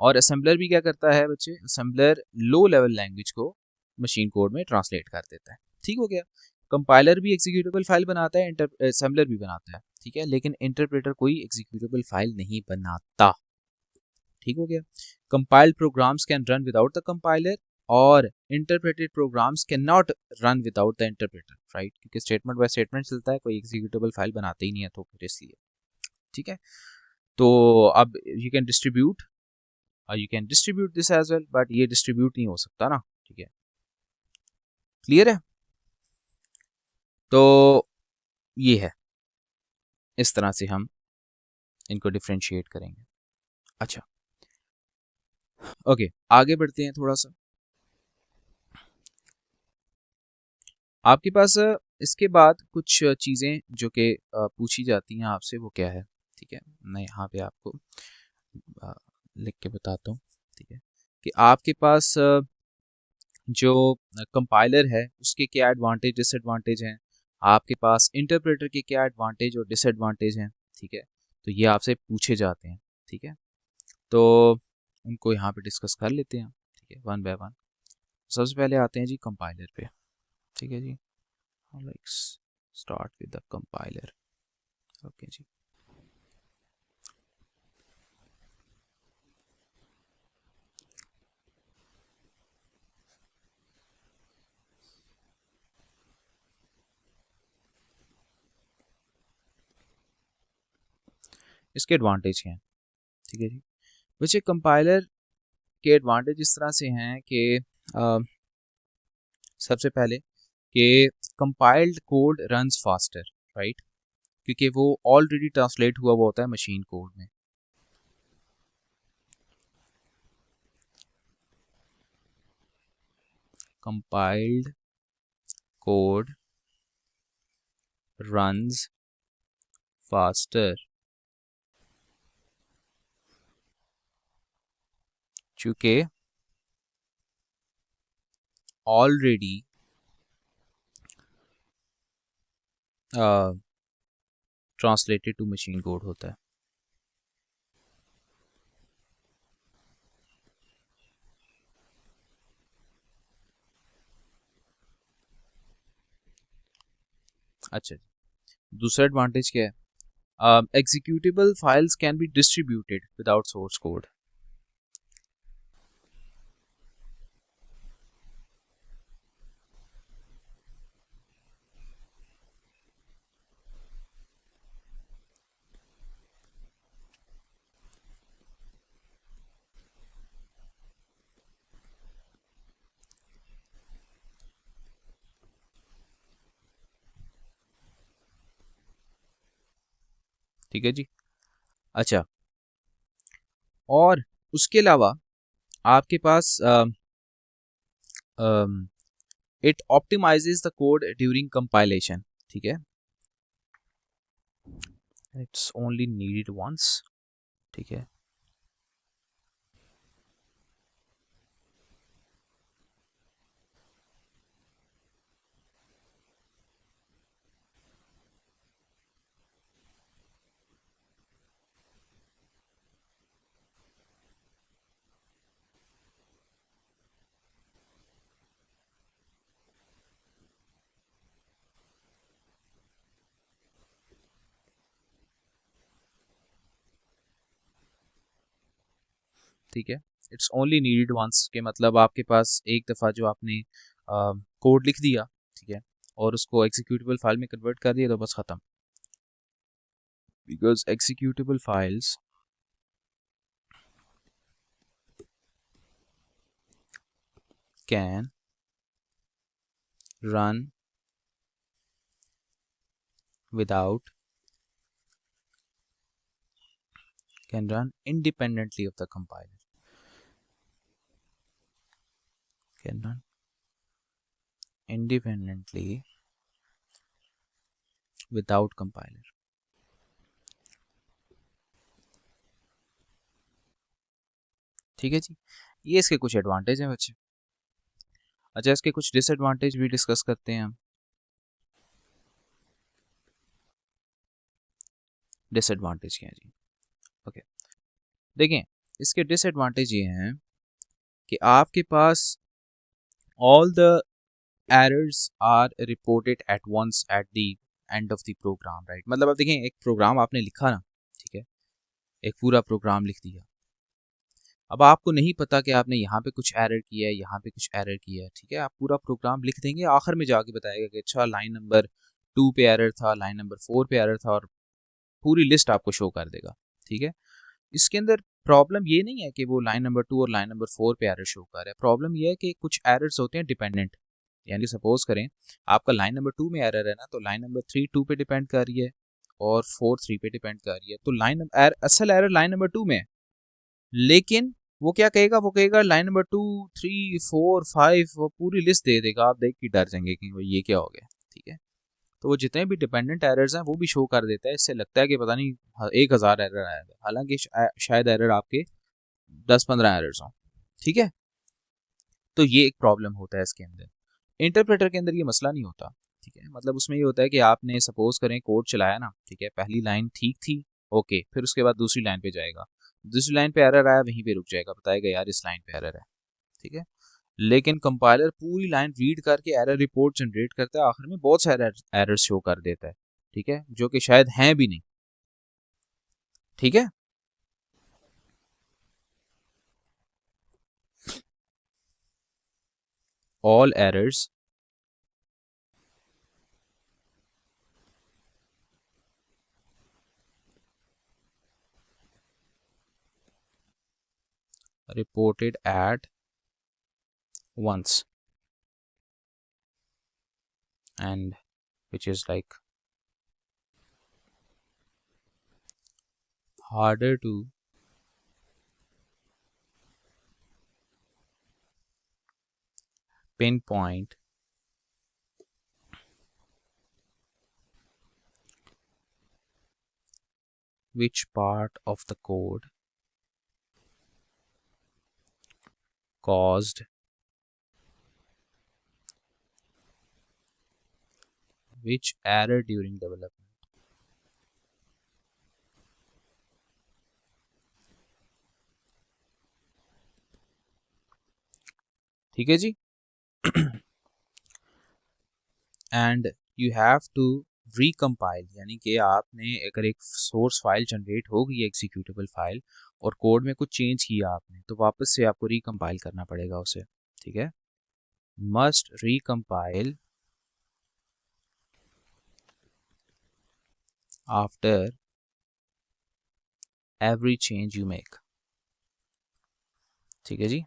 और असेंबलर भी क्या करता है बच्चे, असेंबलर लो लेवल लैंग्वेज को मशीन कोड में ट्रांसलेट कर देता है। ठीक हो गया, कंपाइलर भी एग्जीक्यूटेबल फाइल बनाता है, असेंबलर भी बनाता है, ठीक है, लेकिन इंटरप्रेटर कोई एग्जीक्यूटेबल फाइल नहीं बनाता। ठीक हो गया, compiled programs can run without the compiler, और interpreted programs cannot run without the interpreter, right, क्योंकि स्टेटमेंट बाय स्टेटमेंट चलता है, कोई एग्जीक्यूटेबल फाइल बनाते ही नहीं है, तो फिर इसलिए। ठीक है, तो अब you can distribute this as well, but ये डिस्ट्रीब्यूट नहीं हो सकता ना। ठीक है, क्लियर है? तो ये है, इस तरह से हम इनको डिफ्रेंशिएट करेंगे। अच्छा, ओके, आगे बढ़ते हैं थोड़ा सा। आपके पास इसके बाद कुछ चीज़ें जो कि पूछी जाती हैं आपसे, वो क्या है? ठीक है, मैं यहाँ पे आपको अ, लिख के बताता हूँ। ठीक है, कि आपके पास जो कंपाइलर है उसके क्या एडवांटेज डिसएडवांटेज हैं, आपके पास इंटरप्रेटर के क्या एडवांटेज और डिसएडवांटेज हैं। ठीक है, तो ये आपसे पूछे जाते हैं। ठीक है, तो उनको यहाँ पे डिस्कस कर लेते हैं। ठीक है, वन बाय वन। सबसे पहले आते हैं जी कंपाइलर पे। ठीक है जी, like start with the compiler. Okay जी, इसके एडवांटेज क्या हैं, ठीक है जी। वैसे कंपाइलर के एडवांटेज इस तरह से हैं कि सबसे पहले कि compiled code runs faster, right, क्योंकि वो ऑलरेडी ट्रांसलेट हुआ होता है मशीन कोड में। कंपाइल्ड कोड रन्स फास्टर चूंकि already translated to machine code होता है। अच्छा, दूसरा एडवांटेज क्या है, executable files can be distributed without source code. ठीक है जी। अच्छा, और उसके अलावा आपके पास it optimises the code during compilation, ठीक है, इट्स ओनली नीडेड वंस, ठीक है। ठीक है, इट्स ओनली नीडेड वंस के मतलब आपके पास एक दफ़ा जो आपने कोड लिख दिया, ठीक है, और उसको एग्जीक्यूटेबल फाइल में कन्वर्ट कर दिया तो बस ख़त्म, because executable files can run without can run independently of the compiler, can run independently without compiler। ठीक है जी, ये इसके कुछ एडवांटेज हैं बच्चे। अच्छा, इसके कुछ डिसएडवांटेज भी डिस्कस करते हैं हम। डिसएडवांटेज क्या है जी, ओके, देखें, इसके डिसएडवांटेज ये हैं कि आपके पास all the errors are reported at once at the end of the program, right. मतलब आप देखें, एक प्रोग्राम आपने लिखा ना, ठीक है, एक पूरा प्रोग्राम लिख दिया, अब आपको नहीं पता कि आपने यहाँ पे कुछ एरर किया है, यहाँ पे कुछ एरर किया है, ठीक है, आप पूरा प्रोग्राम लिख देंगे, आखिर में जाके बताएगा कि अच्छा लाइन नंबर 2 पे एरर था, लाइन नंबर 4 पे एरर था, और पूरी लिस्ट आपको शो कर देगा, ठीक है। इसके अंदर प्रॉब्लम ये नहीं है कि वो लाइन नंबर 2 और लाइन नंबर 4 पे एरर शो कर रहा है, प्रॉब्लम ये है कि कुछ एरर्स होते हैं डिपेंडेंट, यानी सपोज करें आपका लाइन नंबर 2 में एरर है ना, तो लाइन नंबर 3 2 पे डिपेंड कर रही है और 4 3 पे डिपेंड कर रही है, तो असल एरर लाइन नंबर 2 में है, लेकिन वो क्या कहेगा, वो कहेगा लाइन नंबर 2 3 4 5, वो पूरी लिस्ट दे देगा, आप देख के डर जाएंगे कि भाई ये क्या हो गया, ठीक है। तो वो जितने भी डिपेंडेंट एरर्स हैं वो भी शो कर देता है, इससे लगता है कि पता नहीं 1000 एरर आया है, हालांकि शायद एरर आपके 10-15 एरर्स हों, ठीक है। तो ये एक प्रॉब्लम होता है इसके अंदर। इंटरप्रेटर के अंदर ये मसला नहीं होता, ठीक है, मतलब उसमें ये होता है कि आपने सपोज करें कोड चलाया ना, ठीक है, पहली लाइन ठीक थी, ओके, फिर उसके बाद दूसरी लाइन पे जाएगा, दूसरी लाइन पे एरर आया, वहीं पे रुक जाएगा, बताएगा यार इस लाइन पे एरर है, ठीक है। लेकिन कंपाइलर पूरी लाइन रीड करके एरर रिपोर्ट जनरेट करता है, आखिर में बहुत सारे एरर शो कर देता है, ठीक है, जो कि शायद हैं भी नहीं, ठीक है। All errors reported at once, and which is like harder to pinpoint which part of the code caused which error during development. ठीक है जी. And you have to recompile, यानी कि आपने अगर एक सोर्स फाइल जनरेट हो गई एग्जीक्यूटेबल फाइल और कोड में कुछ चेंज किया आपने, तो वापस से आपको रिकम्पाइल करना पड़ेगा उसे. ठीक है, must recompile after every change you make. ठीक है जी.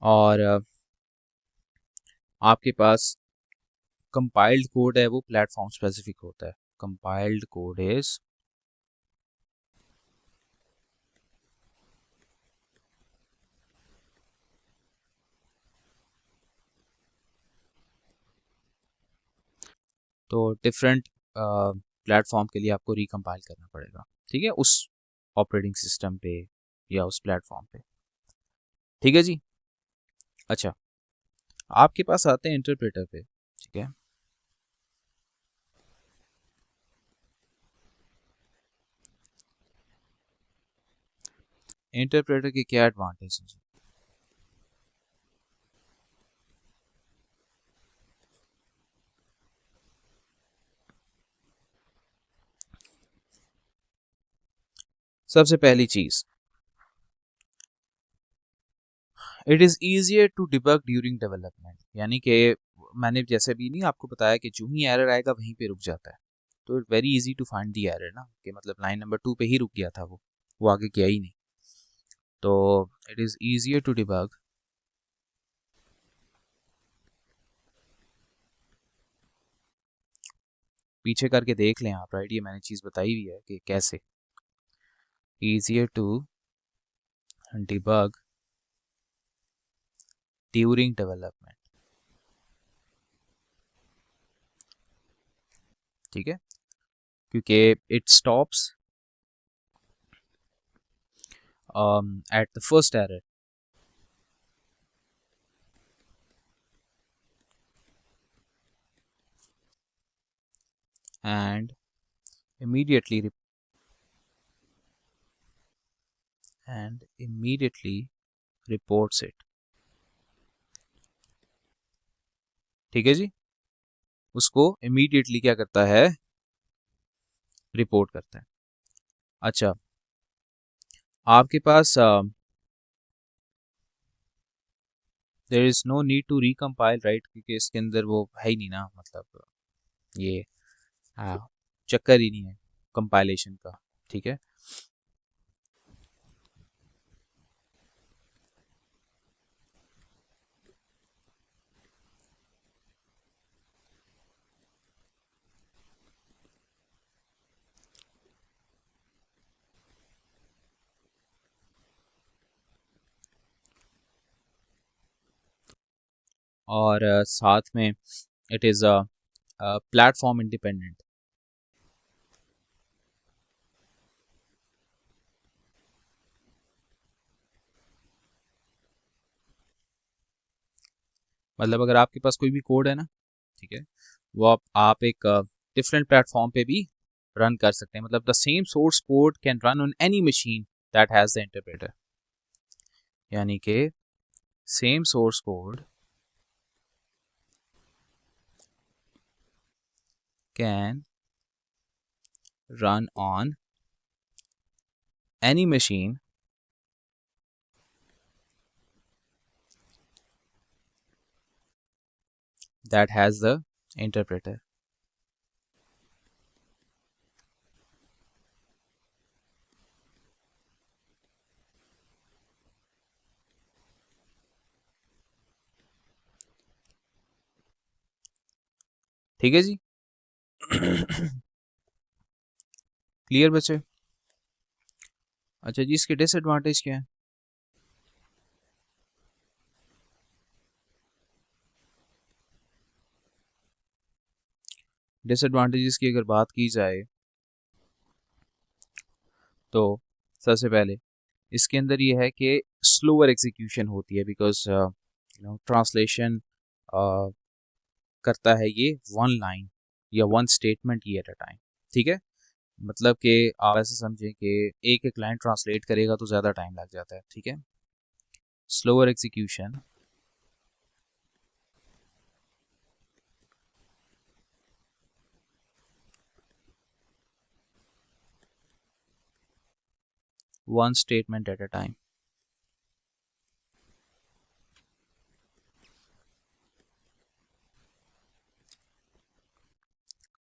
और आपके पास कंपाइल्ड कोड है वो प्लेटफॉर्म स्पेसिफिक होता है. कंपाइल्ड कोड इज तो डिफरेंट प्लेटफॉर्म के लिए आपको रिकम्पाइल करना पड़ेगा. ठीक है, उस ऑपरेटिंग सिस्टम पे या उस प्लेटफॉर्म पे. ठीक है जी. अच्छा, आपके पास आते हैं इंटरप्रेटर पे. ठीक है, इंटरप्रेटर के क्या एडवांटेज हैं. सबसे पहली चीज, it is easier to debug during development, यानी कि मैंने जैसे भी नहीं आपको बताया कि जो ही एरर आएगा वहीं पे रुक जाता है. तो very easy to find the error ना, कि मतलब लाइन नंबर 2 पे ही रुक गया था वो आगे गया ही नहीं. तो it is easier to debug पीछे करके देख लें आप. राइट, ये मैंने चीज़ बताई हुई है कि कैसे. Easier to debug during development. ठीक है, क्योंकि it stops at the first error and immediately reports it. ठीक है जी, उसको immediately क्या करता है, रिपोर्ट करता है. अच्छा, आपके पास there is no need to recompile, right, क्योंकि इसके अंदर वो है ही नहीं ना, मतलब ये चक्कर ही नहीं है कंपाइलेशन का. ठीक है, और साथ में it is a platform independent. मतलब अगर आपके पास कोई भी कोड है ना, ठीक है, वो आप एक डिफरेंट प्लेटफॉर्म पे भी रन कर सकते हैं. मतलब the same source code can run on any machine that has the interpreter, यानी कि same source code can run on any machine that has the interpreter. ठीक है जी। क्लियर बच्चे? अच्छा जी, इसके डिसएडवांटेज क्या है? डिसएडवांटेजेस की अगर बात की जाए तो सबसे पहले इसके अंदर ये है कि स्लोअर एग्जीक्यूशन होती है, बिकॉज ट्रांसलेशन करता है ये वन लाइन या one statement he at a time. ठीक है, मतलब कि आप ऐसे समझें कि एक एक लाइन ट्रांसलेट करेगा तो ज़्यादा टाइम लग जाता है। ठीक है, slower execution, one statement at a time.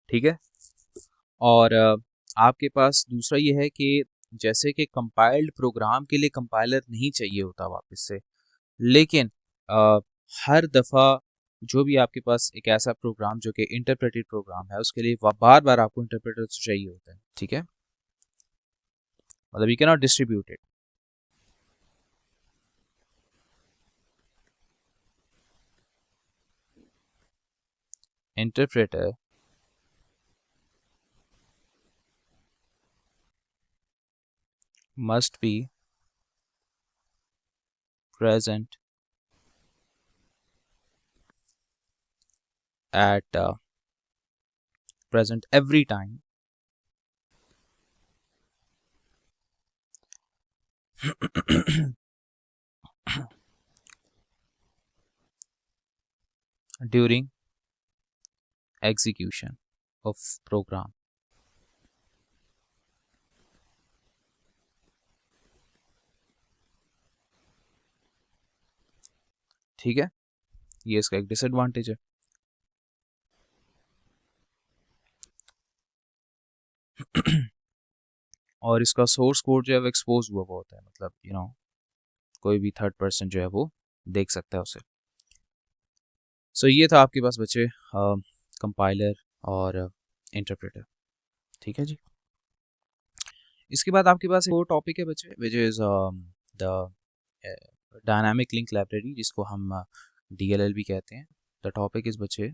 ठीक है, और आपके पास दूसरा ये है कि जैसे कि कंपाइल्ड प्रोग्राम के लिए कंपाइलर नहीं चाहिए होता वापस से, लेकिन हर दफ़ा जो भी आपके पास एक ऐसा प्रोग्राम जो कि इंटरप्रेटेड प्रोग्राम है उसके लिए बार बार आपको इंटरप्रेटर चाहिए होता है। ठीक है, मतलब you can not distribute it. Interpreter must be present at present every time during execution of program। ठीक है, ये इसका एक डिसएडवांटेज है। और इसका सोर्स कोड जो है वो एक्सपोज हुआ हुआ होता है, मतलब कोई भी थर्ड पर्सन जो है वो देख सकता है उसे। सो ये था आपके पास बच्चे कंपाइलर और इंटरप्रेटर। ठीक है जी, इसके बाद आपके पास एक और टॉपिक है बच्चे, which is the dynamic link library, जिसको हम DLL भी कहते हैं। द टॉपिक इज बच्चे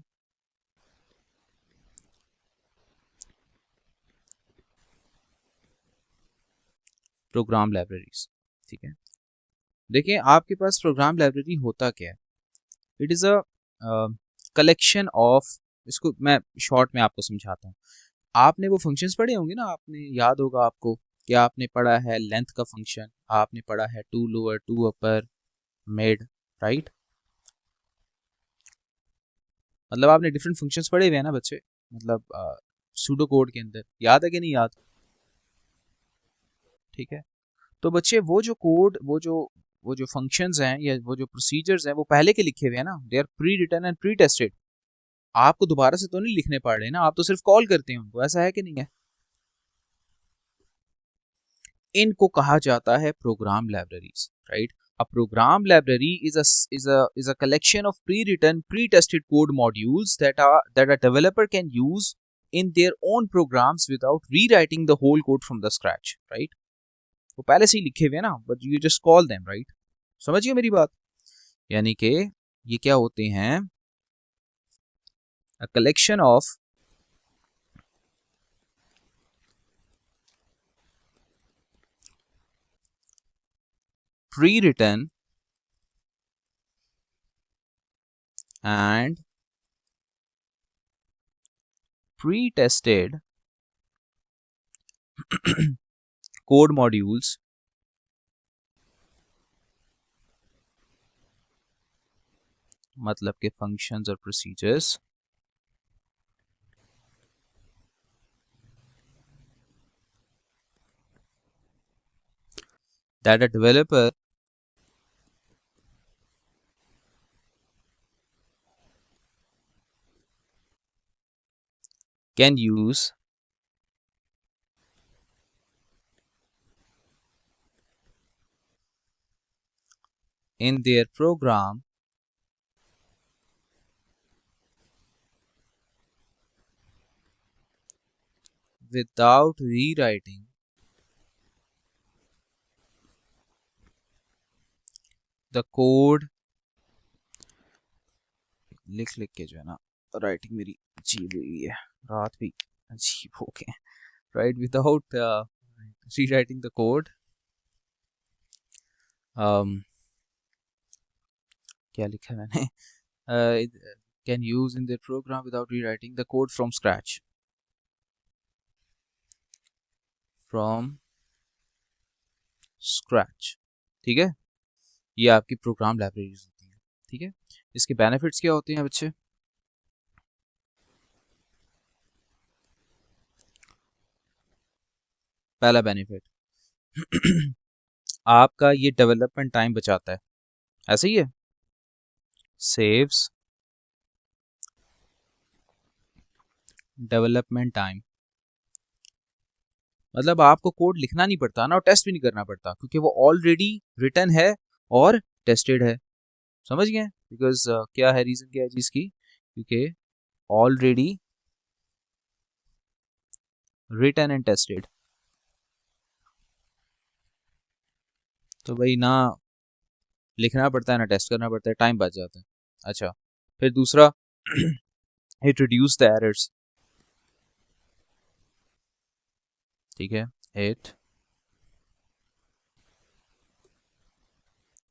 प्रोग्राम लाइब्रेरीज। ठीक है, देखिए आपके पास प्रोग्राम लाइब्रेरी होता क्या है? It is a collection of, इसको मैं शॉर्ट में आपको समझाता हूँ। आपने वो फंक्शंस पढ़े होंगे ना, आपने याद होगा आपको कि आपने पढ़ा है लेंथ का फंक्शन, आपने पढ़ा है to lower to upper mid, right? मतलब आपने डिफरेंट फंक्शंस पढ़े हुए हैं ना बच्चे, मतलब सूडो कोड के अंदर, याद है कि नहीं याद? ठीक है, तो बच्चे वो जो फंक्शंस हैं या वो जो प्रोसीजर्स हैं वो पहले के लिखे हुए हैं ना, they are pre written and pre tested. आपको दोबारा से तो नहीं लिखने पड़ रहे ना, आप तो सिर्फ कॉल करते हैं उनको, ऐसा है कि नहीं है? इनको कहा जाता है program libraries, right? A program library is a collection of pre-written, pre-tested code modules that a developer can use in their own programs without rewriting the whole code from the scratch, right? वो पहले से ही लिखे हुए हैं ना, but you just call them, right? समझिए मेरी बात, यानी कि ये क्या होते हैं? A collection of pre-written and pre-tested code modules मतलब के फंक्शंस और procedures that a developer can use in their program without rewriting the code, लिख के जो है ना राइटिंग मेरी अजीब हुई है, रात भी अजीब हो गए, right, without rewriting the code, क्या लिखा है मैंने, can use in their program without rewriting the code from scratch, ठीक है, ये आपकी प्रोग्राम लाइब्रेरीज होती हैं, ठीक है। इसके बेनिफिट्स क्या होते हैं बच्चे? पहला बेनिफिट आपका ये डेवलपमेंट टाइम बचाता है, ऐसा ही है, सेव्स डेवलपमेंट टाइम, मतलब आपको कोड लिखना नहीं पड़ता ना और टेस्ट भी नहीं करना पड़ता, क्योंकि वो ऑलरेडी रिटन है और टेस्टेड है, समझ गए? बिकॉज क्या है, रीजन क्या है चीज की, क्योंकि ऑलरेडी रिटन एंड टेस्टेड, तो भाई ना लिखना पड़ता है ना टेस्ट करना पड़ता है, टाइम बच जाता है। अच्छा, फिर दूसरा इट रिड्यूस द एरर्स, ठीक है, इट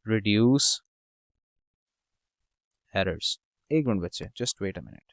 रिड्यूस एरर्स। एक मिनट बच्चे, just wait a minute.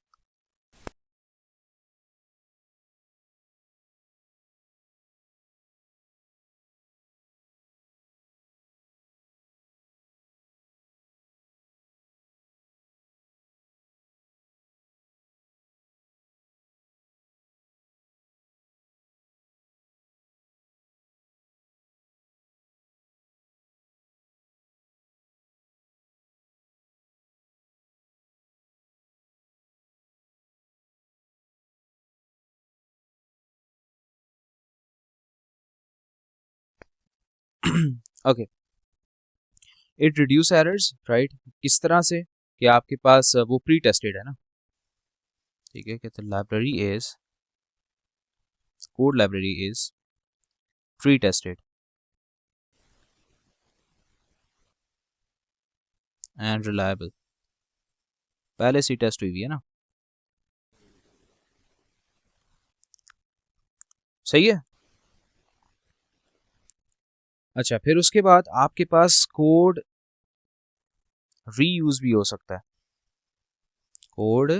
Okay, it reduce errors, right, किस तरह से कि आपके पास वो प्री टेस्टेड है ना, ठीक है, कहते library is, code library is pre tested and reliable, पहले से टेस्ट हुई है ना, सही है। अच्छा, फिर उसके बाद आपके पास कोड रीयूज भी हो सकता है, कोड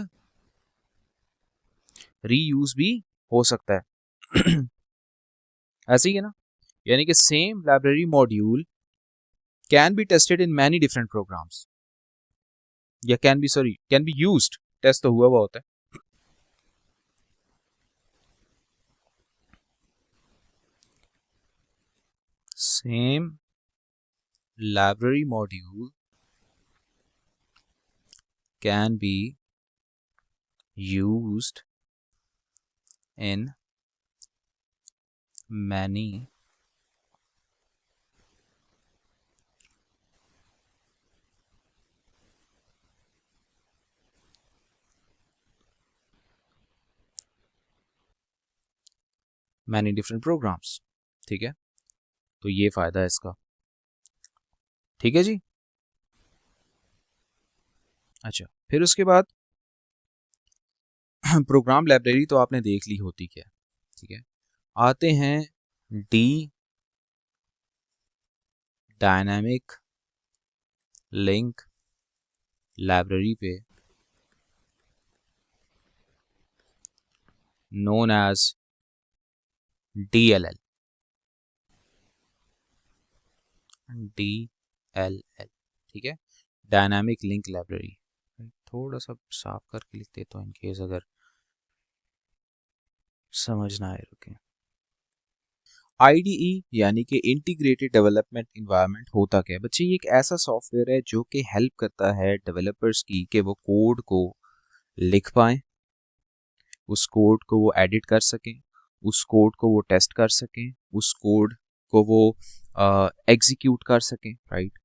रीयूज भी हो सकता है ऐसे ही है ना, यानी कि same library module can be tested in many different programs, या कैन बी यूज्ड, टेस्ट तो हुआ होता है, same library module can be used in many different programs, ठीक है, तो ये फायदा है इसका, ठीक है जी। अच्छा, फिर उसके बाद प्रोग्राम लाइब्रेरी तो आपने देख ली होती क्या, ठीक है, आते हैं डी डायनामिक लिंक लाइब्रेरी पे, नोन एज DLL, ठीक है, डायनामिक लिंक लाइब्रेरी, थोड़ा सा साफ करके लिख देता हूँ इन केस अगर समझ ना आए, रुके। IDE यानी कि इंटीग्रेटेड डेवलपमेंट इन्वायरमेंट होता क्या है बच्चे, ये एक ऐसा सॉफ्टवेयर है जो कि हेल्प करता है डेवलपर्स की कि वो कोड को लिख पाएं, उस कोड को वो एडिट कर सकें, उस कोड को वो टेस्ट कर सकें, उस कोड को वो एग्जीक्यूट कर सकें, राइट।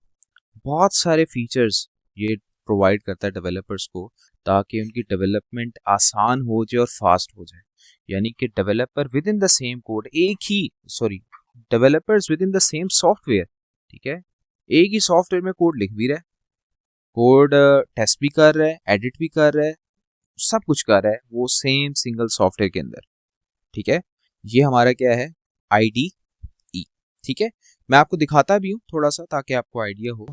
बहुत सारे फीचर्स ये प्रोवाइड करता है डेवलपर्स को, ताकि उनकी डेवलपमेंट आसान हो जाए और फास्ट हो जाए। यानी कि developer with in the same code, developers with in the same software, ठीक है, एक ही सॉफ्टवेयर में कोड लिख भी रहा है, कोड टेस्ट भी कर रहा है, एडिट भी कर रहा है, सब कुछ कर रहा है वो सेम सिंगल सॉफ्टवेयर के अंदर, ठीक है। ये हमारा क्या है, IDE, ठीक है। मैं आपको दिखाता भी हूँ थोड़ा सा ताकि आपको आइडिया हो,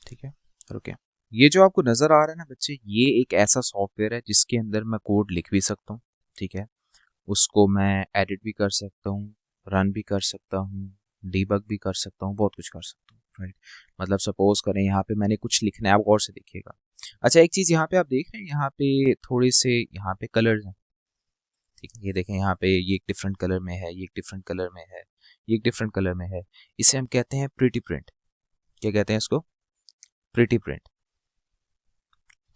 ठीक है। ओके, ये जो आपको नजर आ रहा है ना बच्चे, ये एक ऐसा सॉफ्टवेयर है जिसके अंदर मैं कोड लिख भी सकता हूँ, ठीक है, उसको मैं एडिट भी कर सकता हूँ, रन भी कर सकता हूँ, डीबग भी कर सकता हूँ, बहुत कुछ कर सकता हूँ, राइट। मतलब सपोज करें यहाँ पे मैंने कुछ लिखना है, आप गौर से देखिएगा। अच्छा, एक चीज यहाँ पे आप देख रहे हैं, यहाँ पे थोड़े से यहाँ पे कलर्स हैं, ठीक है, ये देखें यहाँ पे, ये एक डिफरेंट कलर में है, ये एक डिफरेंट कलर में है, ये एक डिफरेंट कलर में है, इसे हम कहते हैं प्रिटी प्रिंट। क्या कहते हैं इसको, प्रिटी प्रिंट,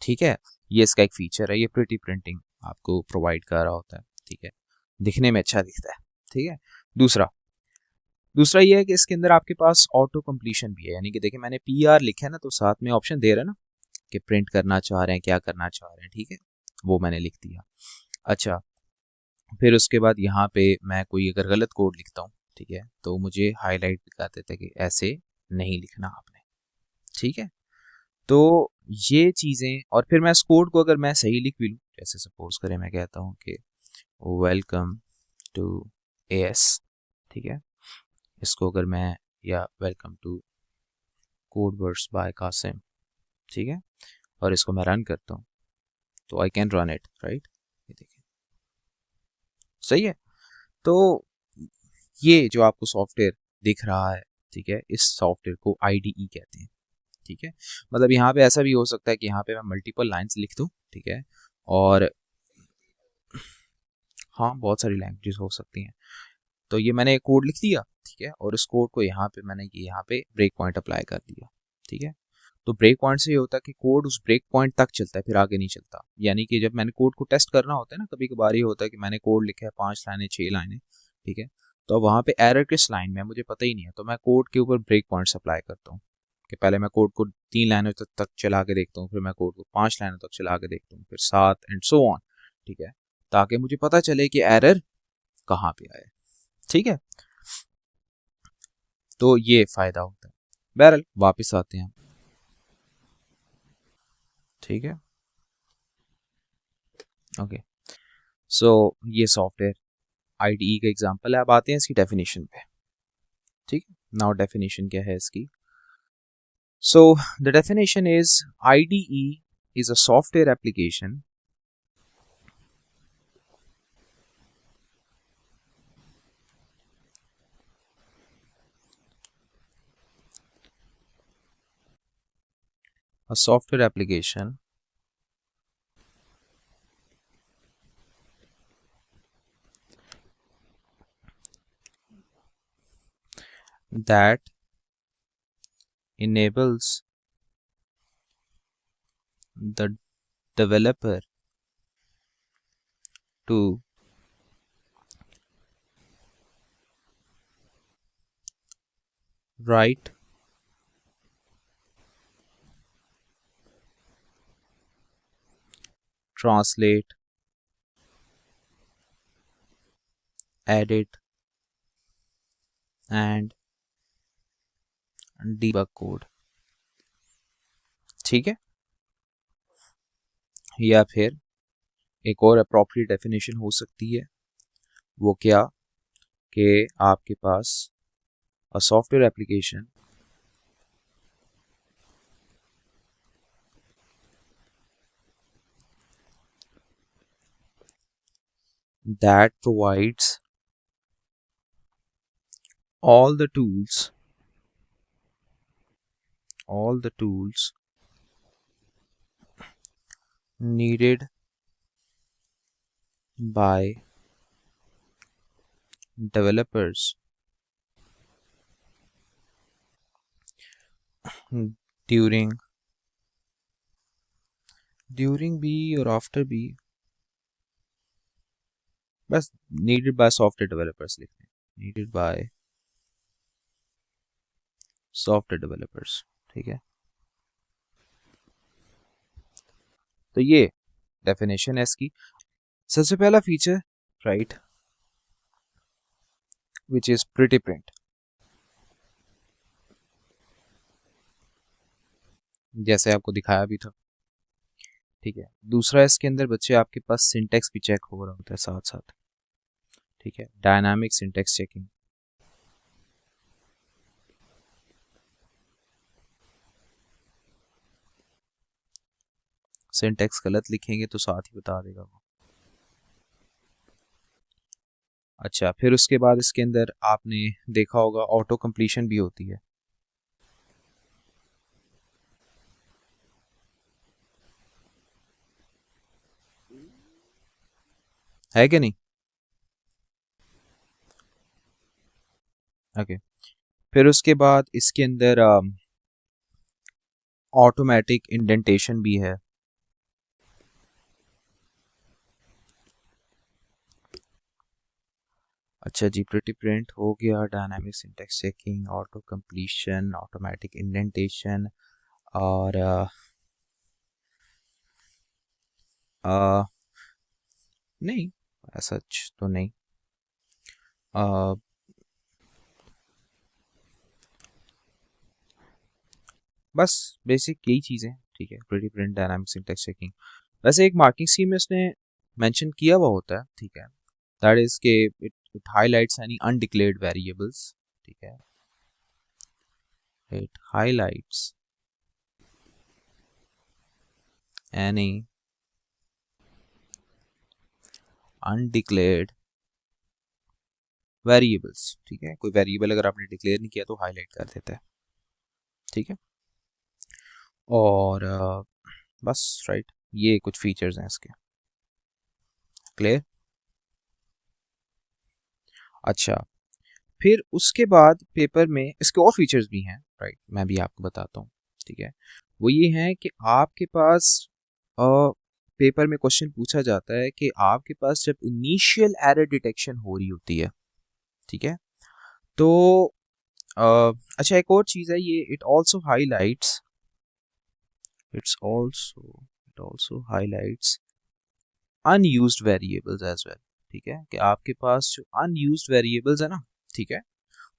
ठीक है। ये इसका एक फीचर है, ये प्रिटी प्रिंटिंग आपको प्रोवाइड कर रहा होता है, ठीक है, दिखने में अच्छा दिखता है, ठीक है। दूसरा दूसरा ये है कि इसके अंदर आपके पास ऑटो कंप्लीशन भी है, यानी कि देखिए मैंने PR लिखा है ना, तो साथ में ऑप्शन दे रहा है ना कि प्रिंट करना चाह रहे हैं, क्या करना चाह रहे हैं, ठीक है, वो मैंने लिख दिया। अच्छा, फिर उसके बाद यहाँ पे मैं कोई अगर गलत कोड लिखता हूँ, ठीक है, तो मुझे हाईलाइट दिखा देता है कि ऐसे नहीं लिखना आपने, ठीक है। तो ये चीज़ें, और फिर मैं इस कोड को अगर मैं सही लिख भी लूँ, जैसे सपोज करें मैं कहता हूँ कि वेलकम टू AS, ठीक है, इसको अगर मैं, या welcome to codewords bye Qasim, ठीक है, और इसको मैं रन करता हूँ, तो I can run it, right, ये देखिए सही है। तो ये जो आपको सॉफ्टवेयर दिख रहा है, ठीक है, इस सॉफ्टवेयर को IDE कहते हैं, ठीक है। मतलब यहाँ पे ऐसा भी हो सकता है कि यहाँ पे मैं मल्टीपल लाइंस लिख दूँ, ठीक है, और हाँ बहुत सारी लैंग्वेजेस हो सकती हैं। तो ये मैंने कोड लिख दिया, ठीक है, और इस कोड को यहाँ पे मैंने ये यहाँ पे ब्रेक पॉइंट अप्लाई कर दिया, ठीक है। तो ब्रेक पॉइंट से ये होता है कि कोड उस ब्रेक पॉइंट तक चलता है, फिर आगे नहीं चलता। यानी कि जब मैंने कोड को टेस्ट करना होता है ना, कभी कभार ये होता है कि मैंने कोड लिखा है 5 लाइनें 6 लाइनें, ठीक है, तो वहाँ पे एरर किस लाइन में है मुझे पता ही नहीं है, तो मैं कोड के ऊपर ब्रेक पॉइंट्स अप्लाई करता हूँ कि पहले मैं कोड को 3 लाइनों तक चला के देखता हूँ, फिर मैं कोड को 5 लाइनों तक चला के देखता हूँ, फिर 7 एंड सो ऑन, ठीक है, ताकि मुझे पता चले कि एरर कहाँ पे आया, ठीक है। तो ये फायदा होता है। बहरहाल वापस आते हैं, ठीक है, ओके। सो ये सॉफ्टवेयर IDE का एग्जांपल है। अब आते हैं इसकी डेफिनेशन पे, ठीक है। नाउ डेफिनेशन क्या है इसकी, so the definition is IDE is a software application a software application that enables the developer to write, translate, edit and debug code, ठीक है। या फिर एक और अप्रोप्रिएट डेफिनेशन हो सकती है, वो क्या, कि आपके पास a software application that provides all the tools needed by developers during भी और आफ्टर भी, बस needed by software developers लिखते हैं, needed by software developers, ठीक है। तो ये डेफिनेशन है इसकी। सबसे पहला feature, right, which is pretty print. जैसे आपको दिखाया भी था, ठीक है। दूसरा इसके अंदर बच्चे आपके पास सिंटेक्स भी चेक हो रहा होता है साथ साथ, ठीक है, डायनामिक सिंटेक्स चेकिंग। सिंटेक्स गलत लिखेंगे तो साथ ही बता देगा वो। अच्छा, फिर उसके बाद इसके अंदर आपने देखा होगा ऑटो कंप्लीशन भी होती है कि नहीं? ओके, फिर उसके बाद इसके अंदर ऑटोमेटिक इंडेंटेशन भी है। अच्छा जी, प्रिटी प्रिंट हो गया, dynamic syntax checking, auto completion, automatic indentation, और नहीं, ऐसा तो नहीं। आ, बस बेसिक यही चीज़ें, ठीक है, pretty print, dynamic syntax checking. वैसे एक मार्किंग स्कीम में उसने मेंशन किया हुआ होता है, ठीक है, दैट इज के it highlights any undeclared variables, ठीक है, it highlights any undeclared variables, ठीक है, कोई वेरिएबल अगर आपने डिक्लेयर नहीं किया तो हाईलाइट कर देता है, ठीक है। और बस राइट, ये कुछ फीचर्स हैं इसके, क्लियर। अच्छा, फिर उसके बाद पेपर में इसके और फीचर्स भी हैं, राइट, मैं भी आपको बताता हूँ, ठीक है। वो ये है कि आपके पास पेपर में क्वेश्चन पूछा जाता है कि आपके पास जब इनिशियल एरर डिटेक्शन हो रही होती है, ठीक है, तो अच्छा, एक और चीज़ है ये, it also highlights unused variables as well, ठीक है, कि आपके पास जो अनयूज्ड वेरिएबल्स है ना, ठीक है,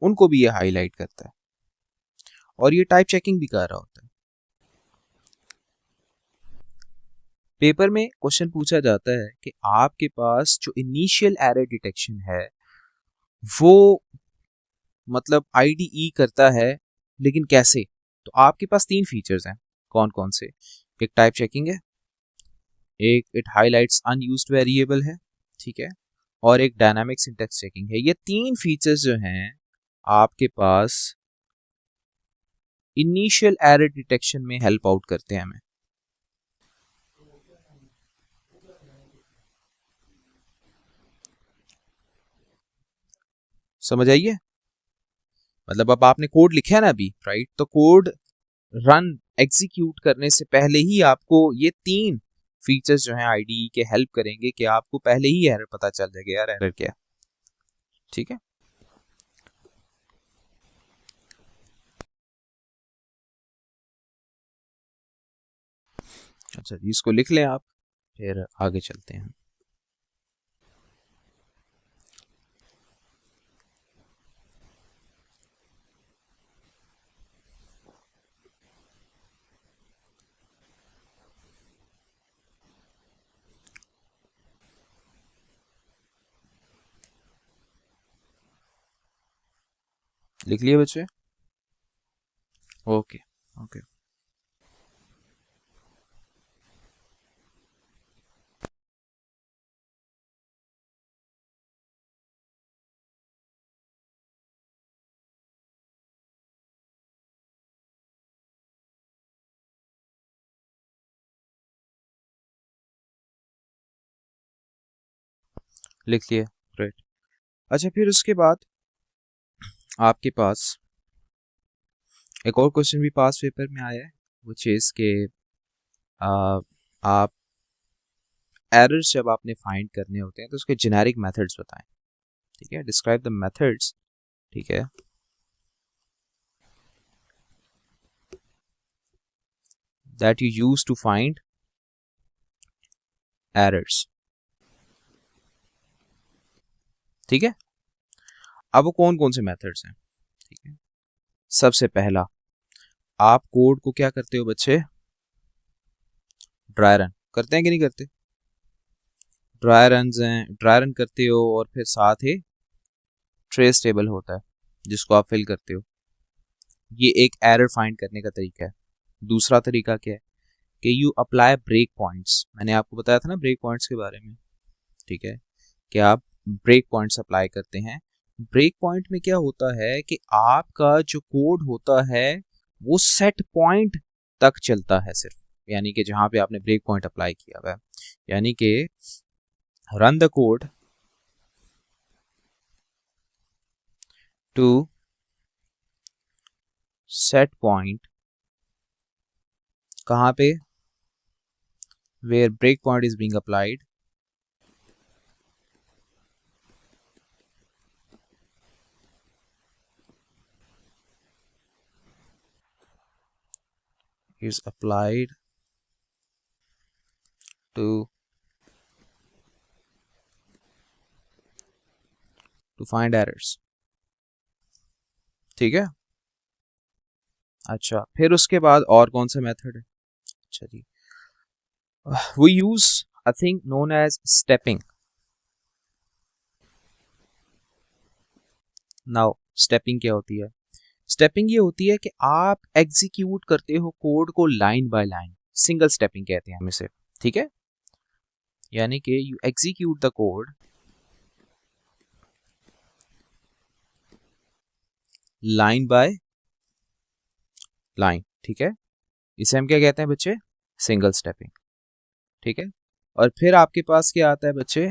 उनको भी ये हाईलाइट करता है, और ये टाइप चेकिंग भी कर रहा होता है। पेपर में क्वेश्चन पूछा जाता है कि आपके पास जो इनिशियल एरर डिटेक्शन है वो मतलब आईडीई करता है, लेकिन कैसे? तो आपके पास तीन फीचर्स हैं, कौन कौन से? एक टाइप चेकिंग है, एक इट हाईलाइट्स अनयूज्ड वेरिएबल है, ठीक है, और एक डायनामिक सिंटैक्स चेकिंग है। ये तीन फीचर्स जो हैं आपके पास इनिशियल एरर डिटेक्शन में हेल्प आउट करते हैं हमें। समझ आइए? मतलब अब आपने कोड लिखा है ना अभी, राइट, तो कोड रन एग्जीक्यूट करने से पहले ही आपको ये तीन फीचर्स जो हैं आईडीई के हेल्प करेंगे कि आपको पहले ही एरर पता चल जाएगा, यार एरर क्या, ठीक है। अच्छा जी, इसको लिख लें आप, फिर आगे चलते हैं। लिख लिए बच्चे? ओके, ओके, लिख लिए, राइट। अच्छा, फिर उसके बाद आपके पास एक और क्वेश्चन भी पास पेपर में आया है, वो चीज़ के आप एरर्स जब आपने फाइंड करने होते हैं तो उसके जेनेरिक मेथड्स बताएं, ठीक है, डिस्क्राइब द मेथड्स, ठीक है, that you use to find errors. ठीक है। अब वो कौन कौन से मेथड्स हैं, ठीक है। सबसे पहला, आप कोड को क्या करते हो बच्चे, ड्राई रन करते हैं कि नहीं करते, ड्राई रन करते हो, और फिर साथ ही ट्रेस टेबल होता है जिसको आप फिल करते हो। ये एक एरर फाइंड करने का तरीका है। दूसरा तरीका क्या है कि यू अप्लाई ब्रेक पॉइंट्स, मैंने आपको बताया था ना ब्रेक पॉइंट्स के बारे में, ठीक है, कि आप ब्रेक पॉइंट्स अप्लाई करते हैं। ब्रेक पॉइंट में क्या होता है कि आपका जो कोड होता है वो सेट पॉइंट तक चलता है सिर्फ, यानी कि जहां पे आपने ब्रेक पॉइंट अप्लाई किया हुआ है, यानी कि run the code to set point, कहां पे, where break point is being applied, is applied to find errors, ठीक है। अच्छा, फिर उसके बाद और कौन सा मेथड है, अच्छा जी, we use a thing known as stepping. now stepping क्या होती है, स्टेपिंग ये होती है कि आप एग्जीक्यूट करते हो कोड को line by line, single stepping कहते हैं हम इसे, ठीक है, यानी कि you execute the code line by line, ठीक है, इसे हम क्या कहते हैं बच्चे, सिंगल स्टेपिंग, ठीक है। और फिर आपके पास क्या आता है बच्चे,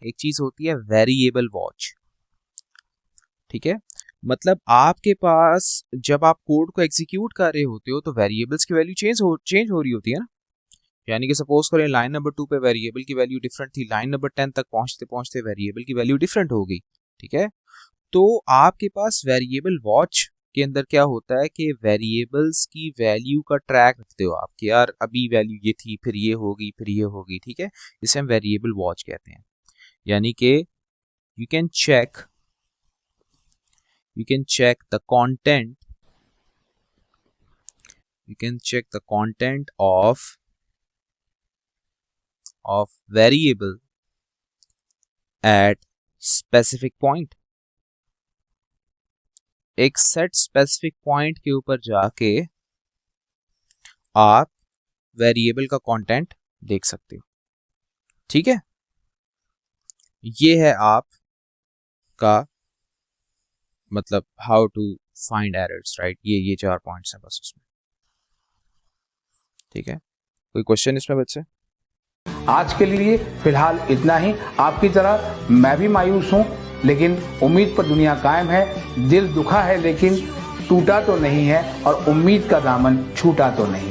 एक चीज होती है वेरिएबल वॉच, ठीक है, मतलब आपके पास जब आप कोड को एग्जीक्यूट कर रहे होते हो तो वेरिएबल्स की वैल्यू चेंज हो रही होती है ना, यानी कि सपोज करें लाइन नंबर 2 पे वेरिएबल की वैल्यू डिफरेंट थी, लाइन नंबर 10 तक पहुंचते पहुंचते वेरिएबल की वैल्यू डिफरेंट हो गई, ठीक है। तो आपके पास वेरिएबल वॉच के अंदर क्या होता है कि वेरिएबल्स की वैल्यू का ट्रैक रखते हो आप, कि यार अभी वैल्यू ये थी, फिर ये होगी, फिर ये होगी, ठीक है, इसे हम वेरिएबल वॉच कहते हैं। यानी कि you can check the content, of variable at specific point, एक सेट स्पेसिफिक पॉइंट के ऊपर जाके आप वेरिएबल का कंटेंट देख सकते हो, ठीक है। ये है आपका मतलब how to find errors, right, ये 4 पॉइंट्स हैं बस उसमें, ठीक है। कोई क्वेश्चन इसमें बच्चे? आज के लिए फिलहाल इतना ही। आपकी तरह मैं भी मायूस हूं, लेकिन उम्मीद पर दुनिया कायम है। दिल दुखा है लेकिन टूटा तो नहीं है, और उम्मीद का दामन छूटा तो नहीं।